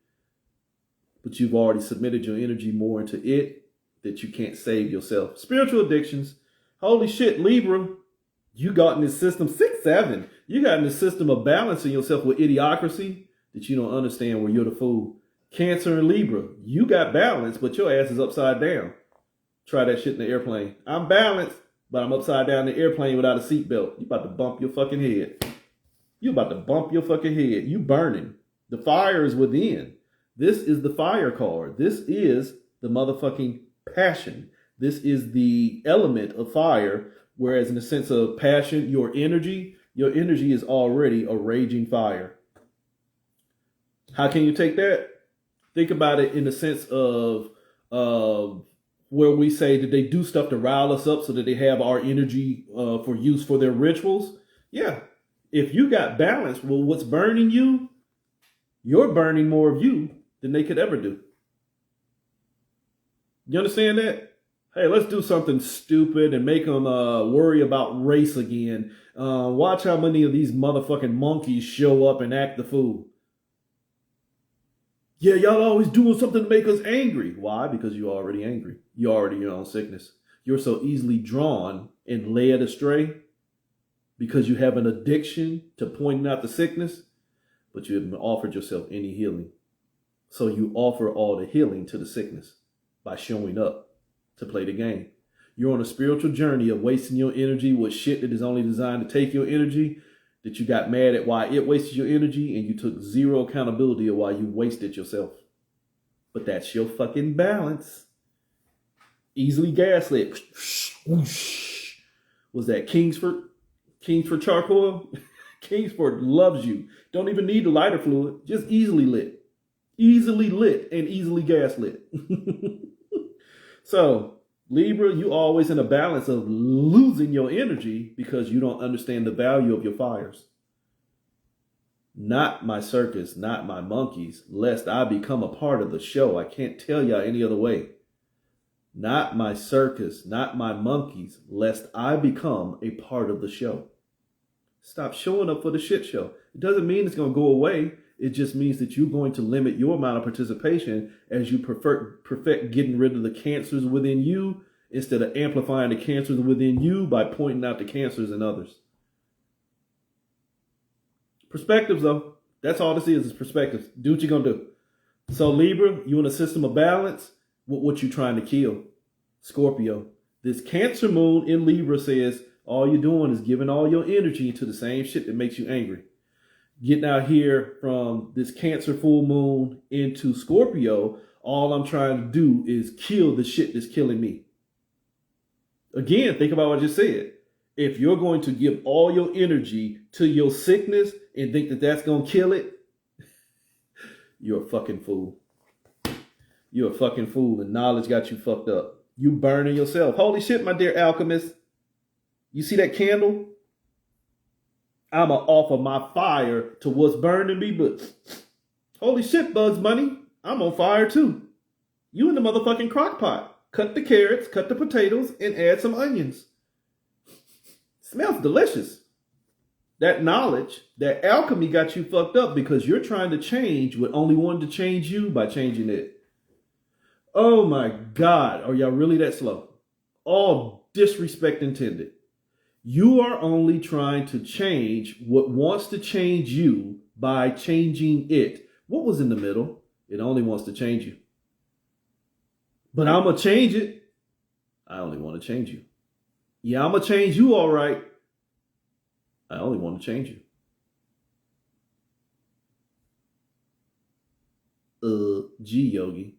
But you've already submitted your energy more into it that you can't save yourself. Spiritual addictions. Holy shit, Libra. You got in this system, 6-7. You got in this system of balancing yourself with idiocracy that you don't understand where you're the fool. Cancer and Libra. You got balance, but your ass is upside down. Try that shit in the airplane. I'm balanced, but I'm upside down in the airplane without a seatbelt. You about to bump your fucking head. You about to bump your fucking head. You burning. The fire is within. This is the fire card. This is the motherfucking passion. This is the element of fire, whereas in the sense of passion, your energy is already a raging fire. How can you take that? Think about it in the sense of where we say that they do stuff to rile us up so that they have our energy for use for their rituals. Yeah. If you got balance, well, what's burning you, you're burning more of you than they could ever do. You understand that? Hey, let's do something stupid and make them worry about race again. Watch how many of these motherfucking monkeys show up and act the fool. Yeah, y'all always doing something to make us angry. Why? Because you're already angry. You're already your own sickness. You're so easily drawn and led astray because you have an addiction to pointing out the sickness, but you haven't offered yourself any healing. So you offer all the healing to the sickness by showing up to play the game. You're on a spiritual journey of wasting your energy with shit that is only designed to take your energy, that you got mad at why it wasted your energy, and you took zero accountability of why you wasted yourself. But that's your fucking balance. Easily gaslit. Was that Kingsford? Kingsford charcoal? Kingsford loves you. Don't even need the lighter fluid. Just easily lit. Easily lit and easily gaslit. So, Libra, you always in a balance of losing your energy because you don't understand the value of your fires. Not my circus, not my monkeys, lest I become a part of the show. I can't tell y'all any other way. Not my circus, not my monkeys, lest I become a part of the show. Stop showing up for the shit show. It doesn't mean it's going to go away. It just means that you're going to limit your amount of participation as you perfect getting rid of the cancers within you instead of amplifying the cancers within you by pointing out the cancers in others. Perspectives, though. That's all this is perspectives. Do what you're going to do. So Libra, you in a system of balance. What you trying to kill? Scorpio. This Cancer moon in Libra says all you're doing is giving all your energy to the same shit that makes you angry. Getting out here from this Cancer full moon into Scorpio, all I'm trying to do is kill the shit that's killing me. Again, think about what I just said. If you're going to give all your energy to your sickness and think that that's going to kill it, you're a fucking fool. You're a fucking fool, and knowledge got you fucked up. You burning yourself. Holy shit, my dear alchemist. You see that candle? I'ma offer my fire to what's burning me, but holy shit, Bugs Bunny, I'm on fire too. You in the motherfucking crock pot. Cut the carrots, cut the potatoes, and add some onions. Smells delicious. That knowledge, that alchemy got you fucked up because you're trying to change what only wanted to change you by changing it. Oh my God, are y'all really that slow? All disrespect intended. You are only trying to change what wants to change you by changing it. What was in the middle? It only wants to change you. But I'm going to change it. I only want to change you. Yeah, I'm going to change you all right. I only want to change you. Gee, Yogi.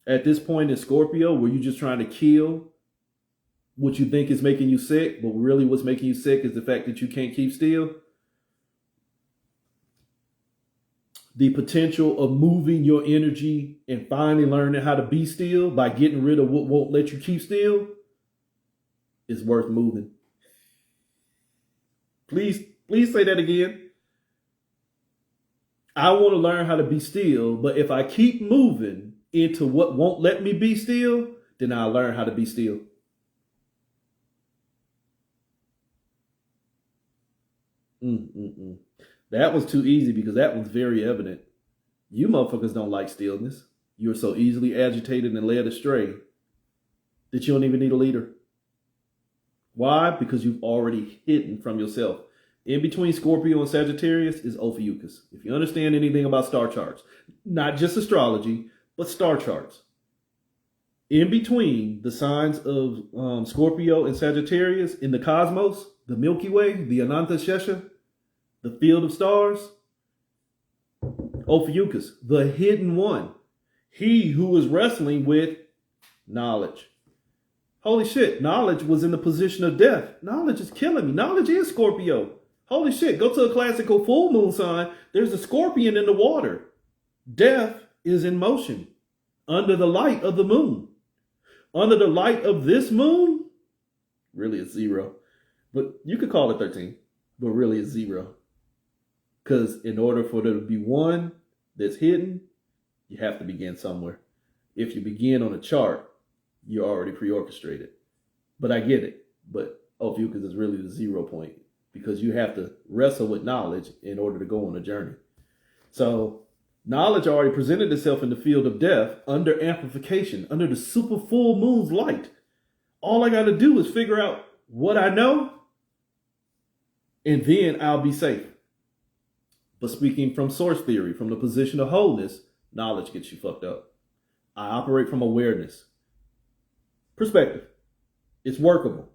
At this point in Scorpio, were you just trying to kill what you think is making you sick, but really what's making you sick is the fact that you can't keep still? The potential of moving your energy and finally learning how to be still by getting rid of what won't let you keep still is worth moving. Please say that again. I want to learn how to be still, but if I keep moving into what won't let me be still, then I'll learn how to be still. That was too easy because that was very evident. You motherfuckers don't like stillness. You're so easily agitated and led astray that you don't even need a leader. Why? Because you've already hidden from yourself. In between Scorpio and Sagittarius is Ophiuchus. If you understand anything about star charts, not just astrology, but star charts. In between the signs of Scorpio and Sagittarius in the cosmos, the Milky Way, the Ananta Shesha, the field of stars, Ophiuchus, the hidden one. He who was wrestling with knowledge. Holy shit, knowledge was in the position of death. Knowledge is killing me. Knowledge is Scorpio. Holy shit, go to a classical full moon sign. There's a scorpion in the water. Death is in motion under the light of the moon. Under the light of this moon, really it's 0. But you could call it 13, but really it's 0. Because in order for there to be one that's hidden, you have to begin somewhere. If you begin on a chart, you're already pre-orchestrated. But I get it. But Ophiuchus is really the 0 point because you have to wrestle with knowledge in order to go on a journey. So knowledge already presented itself in the field of death under amplification, under the super full moon's light. All I got to do is figure out what I know, and then I'll be safe. But speaking from source theory, from the position of wholeness, knowledge gets you fucked up. I operate from awareness. Perspective. It's workable.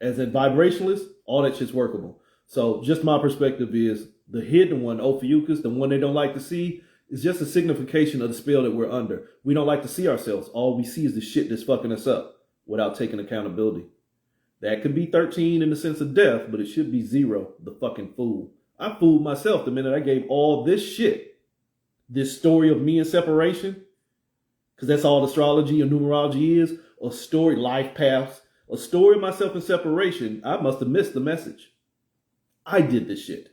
As a vibrationalist, all that shit's workable. So just my perspective is the hidden one, Ophiuchus, the one they don't like to see, is just a signification of the spell that we're under. We don't like to see ourselves. All we see is the shit that's fucking us up without taking accountability. That could be 13 in the sense of death, but it should be 0, the fucking fool. I fooled myself the minute I gave all this shit, this story of me and separation, because that's all astrology and numerology is, a story, life paths, a story of myself in separation. I must have missed the message. I did this shit.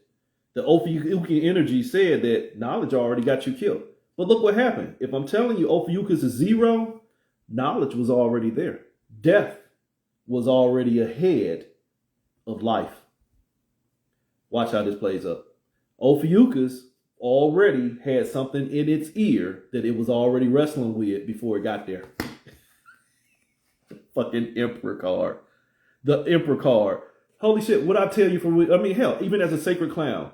The Ophiuchian energy said that knowledge already got you killed. But look what happened. If I'm telling you Ophiuchus is 0, knowledge was already there. Death was already ahead of life. Watch how this plays up. Ophiuchus already had something in its ear that it was already wrestling with before it got there. Fucking Emperor card. The Emperor card. Holy shit, what I tell you hell, even as a sacred clown,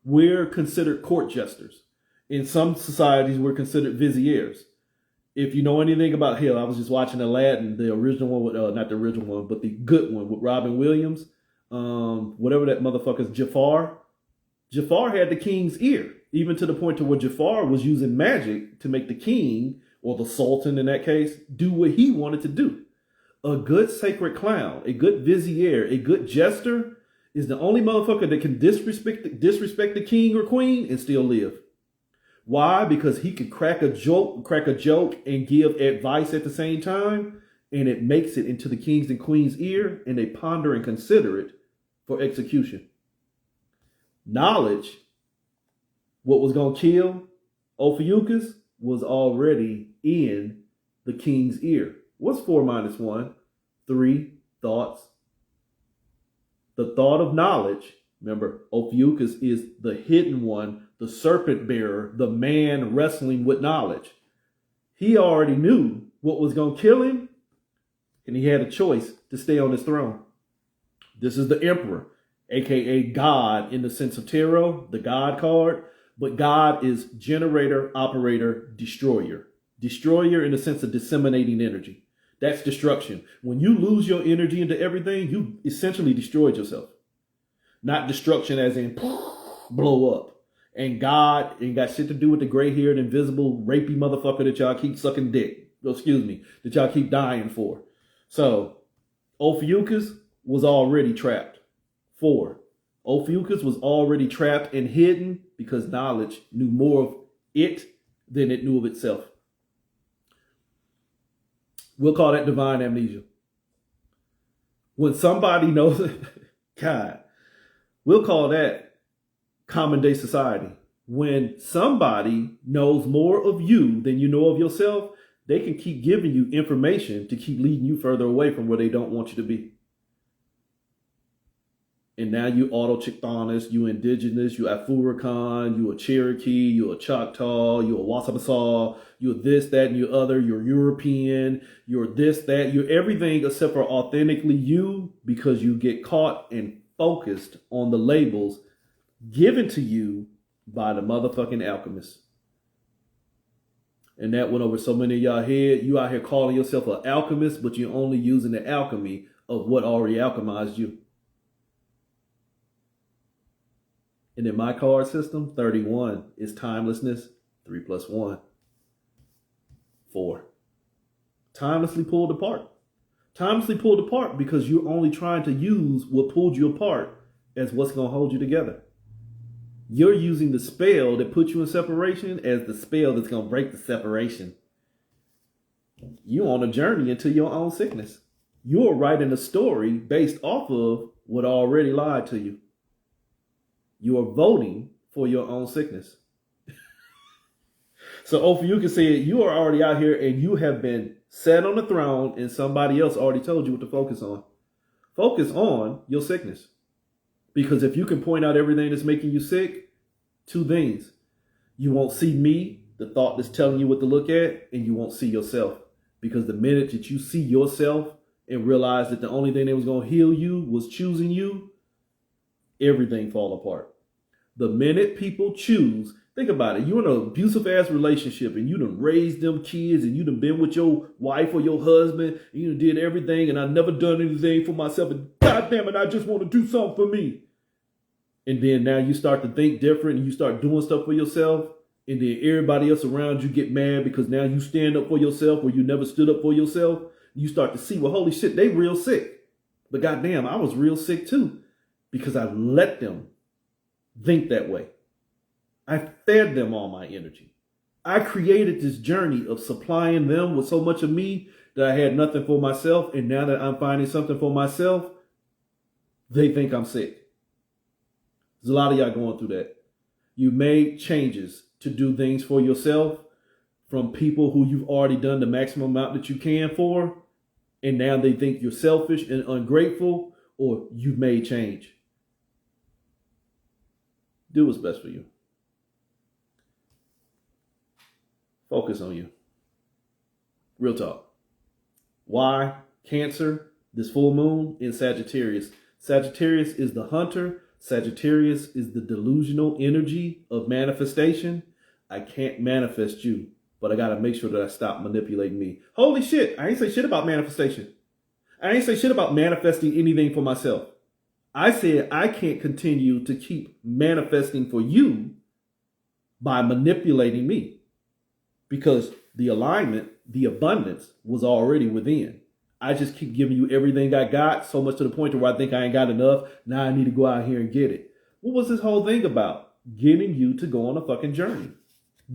we're considered court jesters. In some societies, we're considered viziers. If you know anything about, hell, I was just watching Aladdin, the original one, not the original one, but the good one with Robin Williams. Whatever that motherfucker's Jafar. Jafar had the king's ear, even to the point to where Jafar was using magic to make the king, or the sultan in that case, do what he wanted to do. A good sacred clown, a good vizier, a good jester is the only motherfucker that can disrespect the king or queen and still live. Why? Because he can crack a joke and give advice at the same time, and it makes it into the king's and queen's ear, and they ponder and consider it for execution. Knowledge, what was going to kill Ophiuchus, was already in the king's ear. What's 4 minus 1? 3 thoughts. The thought of knowledge, remember, Ophiuchus is the hidden one, the serpent bearer, the man wrestling with knowledge. He already knew what was going to kill him, and he had a choice to stay on his throne. This is the emperor, aka God in the sense of tarot, the God card. But God is generator, operator, destroyer. Destroyer in the sense of disseminating energy. That's destruction. When you lose your energy into everything, you essentially destroyed yourself. Not destruction as in blow up. And God ain't got shit to do with the gray-haired, invisible, rapey motherfucker that y'all keep sucking dick. That y'all keep dying for. So, Ophiuchus was already trapped. 4. Ophiuchus was already trapped and hidden because knowledge knew more of it than it knew of itself. We'll call that divine amnesia. When somebody knows, God, we'll call that common day society. When somebody knows more of you than you know of yourself, they can keep giving you information to keep leading you further away from where they don't want you to be. And now you Auto-Chictawnus, you Indigenous, you Afurican, you a Cherokee, you a Choctaw, you a Wasabasaw, you're this, that, and you other, you're European, you're this, that, you're everything except for authentically you, because you get caught and focused on the labels given to you by the motherfucking alchemists. And that went over so many of y'all head. You out here calling yourself an alchemist, but you're only using the alchemy of what already alchemized you. And in my card system, 31 is timelessness. 3 plus 1. 4. Timelessly pulled apart. Timelessly pulled apart because you're only trying to use what pulled you apart as what's going to hold you together. You're using the spell that put you in separation as the spell that's going to break the separation. You're on a journey into your own sickness. You're writing a story based off of what already lied to you. You are voting for your own sickness. So Ophiuchus said, you are already out here and you have been sat on the throne and somebody else already told you what to focus on. Focus on your sickness. Because if you can point out everything that's making you sick, 2 things. You won't see me, the thought that's telling you what to look at, and you won't see yourself. Because the minute that you see yourself and realize that the only thing that was going to heal you was choosing you, everything fall apart. The minute people choose, think about it. You're in an abusive ass relationship and you done raised them kids and you done been with your wife or your husband and you done did everything and I never done anything for myself and God damn it, I just want to do something for me. And then now you start to think different and you start doing stuff for yourself and then everybody else around you get mad because now you stand up for yourself where you never stood up for yourself. You start to see, well, holy shit, they real sick. But goddamn, I was real sick too. Because I let them think that way. I fed them all my energy. I created this journey of supplying them with so much of me that I had nothing for myself. And now that I'm finding something for myself, they think I'm sick. There's a lot of y'all going through that. You made changes to do things for yourself from people who you've already done the maximum amount that you can for. And now they think you're selfish and ungrateful or you've made change. Do what's best for you. Focus on you. Real talk. Why? Cancer, this full moon in Sagittarius. Sagittarius is the hunter. Sagittarius is the delusional energy of manifestation. I can't manifest you, but I got to make sure that I stop manipulating me. Holy shit. I ain't say shit about manifestation. I ain't say shit about manifesting anything for myself. I said I can't continue to keep manifesting for you by manipulating me because the alignment, the abundance was already within. I just keep giving you everything I got, so much to the point where I think I ain't got enough. Now I need to go out here and get it. What was this whole thing about? Getting you to go on a fucking journey.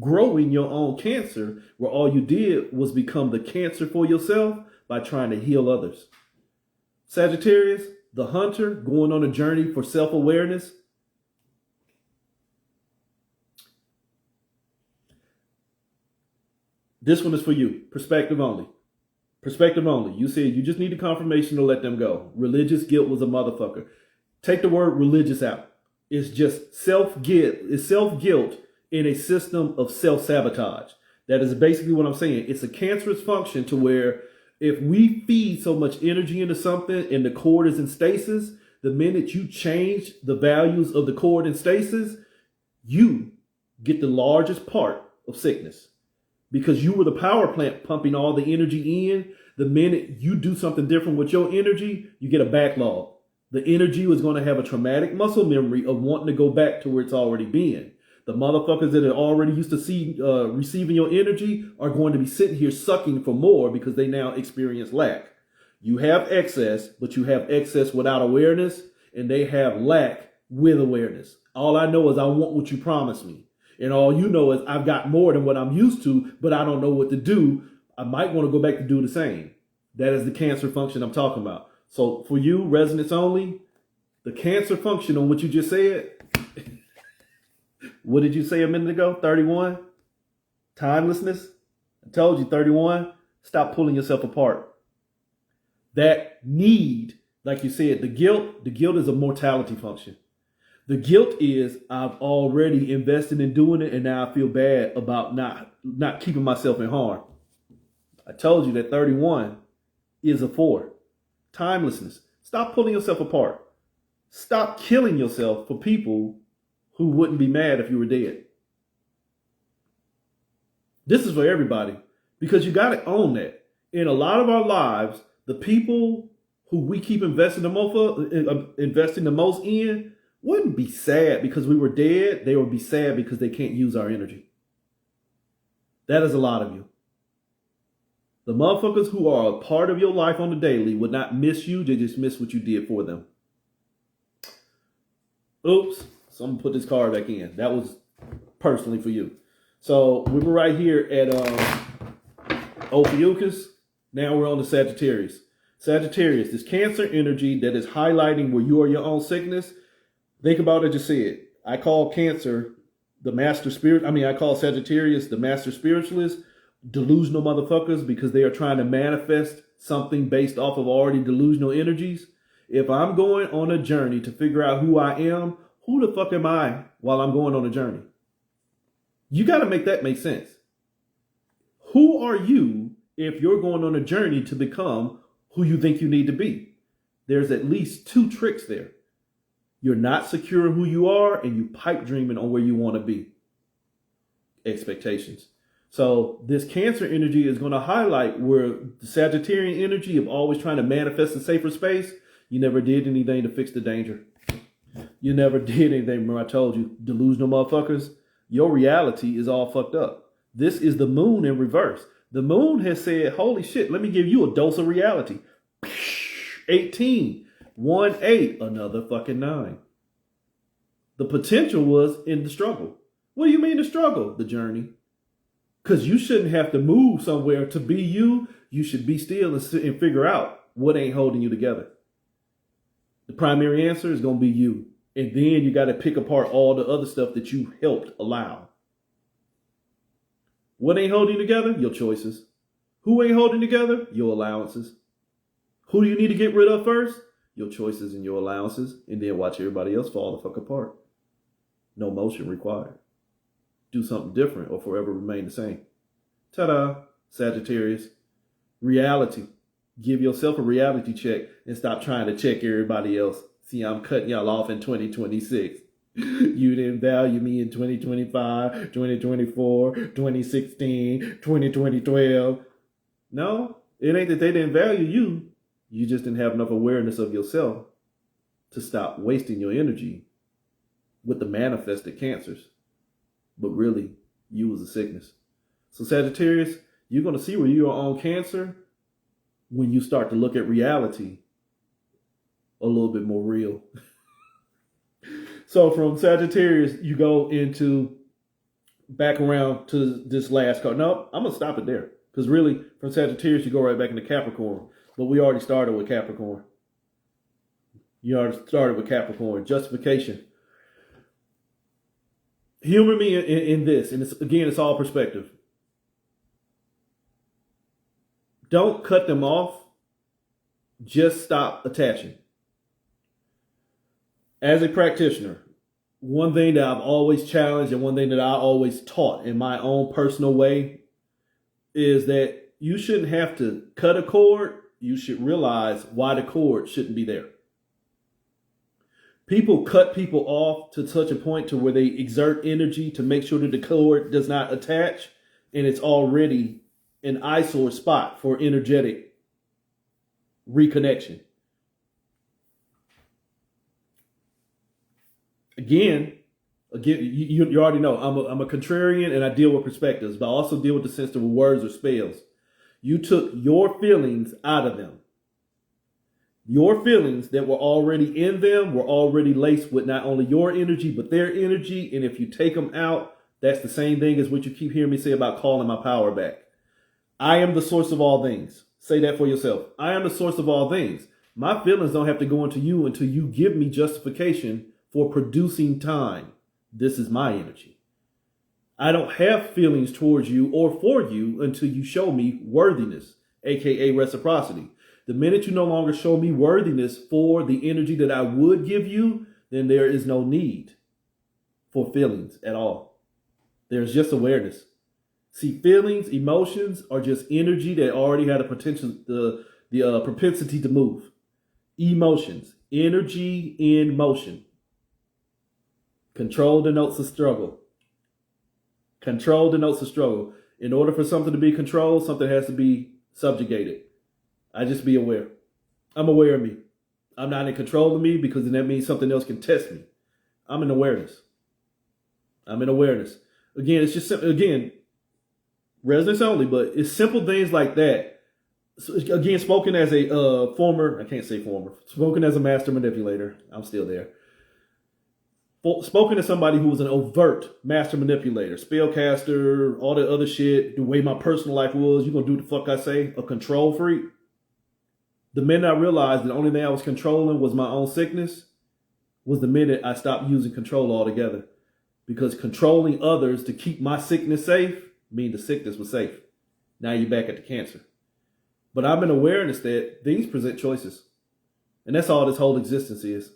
Growing your own cancer, where all you did was become the cancer for yourself by trying to heal others. Sagittarius, the hunter, going on a journey for self-awareness. This one is for you. Perspective only. Perspective only. You said you just need a confirmation to let them go. Religious guilt was a motherfucker. Take the word religious out. It's just self-guilt. It's self-guilt in a system of self-sabotage. That is basically what I'm saying. It's a cancerous function to where if we feed so much energy into something and the cord is in stasis, the minute you change the values of the cord in stasis, you get the largest part of sickness. Because you were the power plant pumping all the energy in. The minute you do something different with your energy, you get a backlog. The energy is going to have a traumatic muscle memory of wanting to go back to where it's already been. The motherfuckers that are already used to receiving your energy are going to be sitting here sucking for more because they now experience lack. You have excess, but you have excess without awareness, and they have lack with awareness. All I know is I want what you promised me. And all you know is I've got more than what I'm used to, but I don't know what to do. I might want to go back to do the same. That is the cancer function I'm talking about. So for you, resonance only, the cancer function on what you just said, what did you say a minute ago? 31? Timelessness? I told you 31. Stop pulling yourself apart. That need, like you said, the guilt is a mortality function. The guilt is I've already invested in doing it and now I feel bad about not keeping myself in harm. I told you that 31 is a 4. Timelessness. Stop pulling yourself apart. Stop killing yourself for people who wouldn't be mad if you were dead. This is for everybody because you got to own that. In a lot of our lives, the people who we keep investing the most in wouldn't be sad because we were dead. They would be sad because they can't use our energy. That is a lot of you. The motherfuckers who are a part of your life on the daily would not miss you. They just miss what you did for them. Oops. So I'm going to put this card back in. That was personally for you. So we were right here at Ophiuchus. Now we're on the Sagittarius. Sagittarius, this cancer energy that is highlighting where you are your own sickness. Think about it, just said. I call Cancer the master spirit. I call Sagittarius the master spiritualist, delusional motherfuckers, because they are trying to manifest something based off of already delusional energies. If I'm going on a journey to figure out who I am, who the fuck am I while I'm going on a journey? You got to make that make sense. Who are you if you're going on a journey to become who you think you need to be? There's at least 2 tricks there. You're not secure in who you are, and you pipe dreaming on where you want to be. Expectations. So this Cancer energy is going to highlight where the Sagittarian energy of always trying to manifest a safer space, you never did anything to fix the danger. You never did anything. Remember I told you, delusional motherfuckers, your reality is all fucked up. This is the moon in reverse. The moon has said, holy shit, let me give you a dose of reality. 18. 1, 8, another fucking 9. The potential was in the struggle. What do you mean the struggle? The journey. Because you shouldn't have to move somewhere to be you. You should be still and sit and figure out what ain't holding you together. The primary answer is going to be you. And then you got to pick apart all the other stuff that you helped allow. What ain't holding you together? Your choices. Who ain't holding together? Your allowances. Who do you need to get rid of first? Your choices and your allowances, and then watch everybody else fall the fuck apart. No motion required. Do something different or forever remain the same. Ta-da, Sagittarius. Reality. Give yourself a reality check and stop trying to check everybody else. See, I'm cutting y'all off in 2026. You didn't value me in 2025, 2024, 2016, 2012. No, it ain't that they didn't value you. You just didn't have enough awareness of yourself to stop wasting your energy with the manifested cancers. But really, you was a sickness. So Sagittarius, you're going to see where you are on Cancer when you start to look at reality a little bit more real. So from Sagittarius, you go into back around to this last card. No, I'm going to stop it there. Because really, from Sagittarius, you go right back into Capricorn. But we already started with Capricorn. You already started with Capricorn. Justification. Humor me in this. And it's all perspective. Don't cut them off. Just stop attaching. As a practitioner, one thing that I've always challenged and one thing that I always taught in my own personal way is that you shouldn't have to cut a cord. You should realize why the cord shouldn't be there. People cut people off to such a point to where they exert energy to make sure that the cord does not attach, and it's already an eyesore spot for energetic reconnection. Again, you already know I'm a contrarian and I deal with perspectives, but I also deal with the sense of words or spells. You took your feelings out of them. Your feelings that were already in them were already laced with not only your energy, but their energy. And if you take them out, that's the same thing as what you keep hearing me say about calling my power back. I am the source of all things. Say that for yourself. I am the source of all things. My feelings don't have to go into you until you give me justification for producing time. This is my energy. I don't have feelings towards you or for you until you show me worthiness, aka reciprocity. The minute you no longer show me worthiness for the energy that I would give you, then there is no need for feelings at all. There's just awareness. See, feelings, emotions are just energy that already had a potential, the propensity to move. Emotions, energy in motion. Control denotes a struggle. Control denotes a struggle. In order for something to be controlled, something has to be subjugated. I just be aware. I'm aware of me. I'm not in control of me because then that means something else can test me. I'm in awareness. I'm in awareness. Again, it's just, again, resonance only, but it's simple things like that. So, again, spoken as a spoken as a master manipulator. I'm still there. Spoken as somebody who was an overt master manipulator, spellcaster, all that other shit, the way my personal life was, you gonna do the fuck I say, a control freak. The minute I realized the only thing I was controlling was my own sickness was the minute I stopped using control altogether. Because controlling others to keep my sickness safe means the sickness was safe. Now you're back at the cancer. But I'm in awareness that things present choices. And that's all this whole existence is.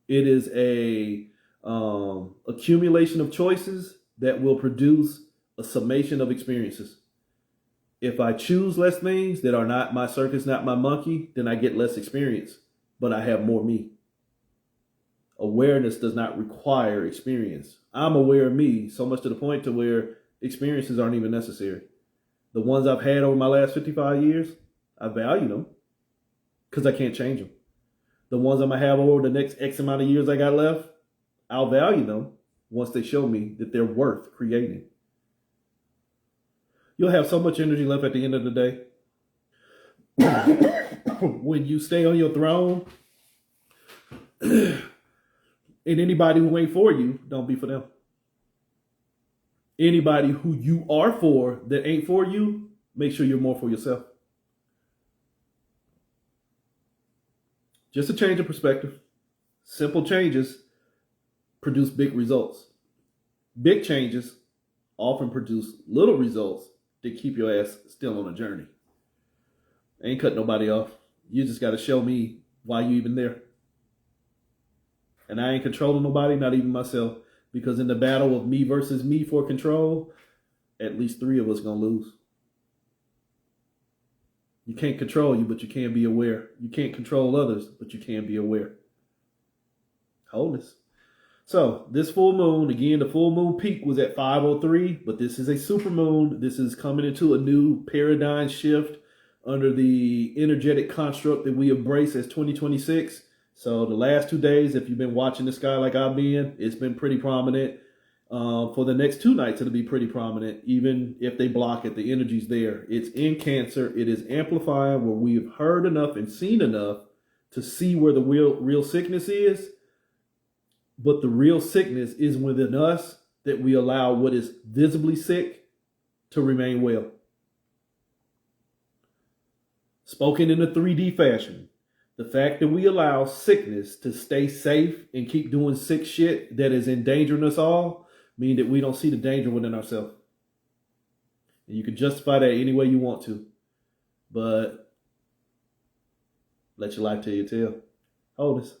It is a accumulation of choices that will produce a summation of experiences. If I choose less things that are not my circus, not my monkey, then I get less experience, but I have more me. Awareness does not require experience. I'm aware of me so much to the point to where experiences aren't even necessary. The ones I've had over my last 55 years, I value them because I can't change them. The ones I'm going to have over the next X amount of years I got left, I'll value them once they show me that they're worth creating. You'll have so much energy left at the end of the day. When you stay on your throne, and anybody who ain't for you, don't be for them. Anybody who you are for that ain't for you, make sure you're more for yourself. Just a change of perspective. Simple changes produce big results. Big changes often produce little results that keep your ass still on a journey. I ain't cut nobody off. You just got to show me why you even there. And I ain't controlling nobody, not even myself. Because in the battle of me versus me for control, at least 3 of us going to lose. You can't control you, but you can be aware. You can't control others, but you can be aware. Wholeness. So this full moon, again, the full moon peak was at 5:03, but this is a super moon. This is coming into a new paradigm shift under the energetic construct that we embrace as 2026. So the last 2 days, if you've been watching the sky like I've been, it's been pretty prominent. For the next 2 nights, it'll be pretty prominent. Even if they block it, the energy's there. It's in Cancer. It is amplifying where we've heard enough and seen enough to see where the real sickness is. But the real sickness is within us, that we allow what is visibly sick to remain well. Spoken in a 3D fashion, the fact that we allow sickness to stay safe and keep doing sick shit that is endangering us all mean that we don't see the danger within ourselves. And you can justify that any way you want to. But let your life tell your tale. Hold this.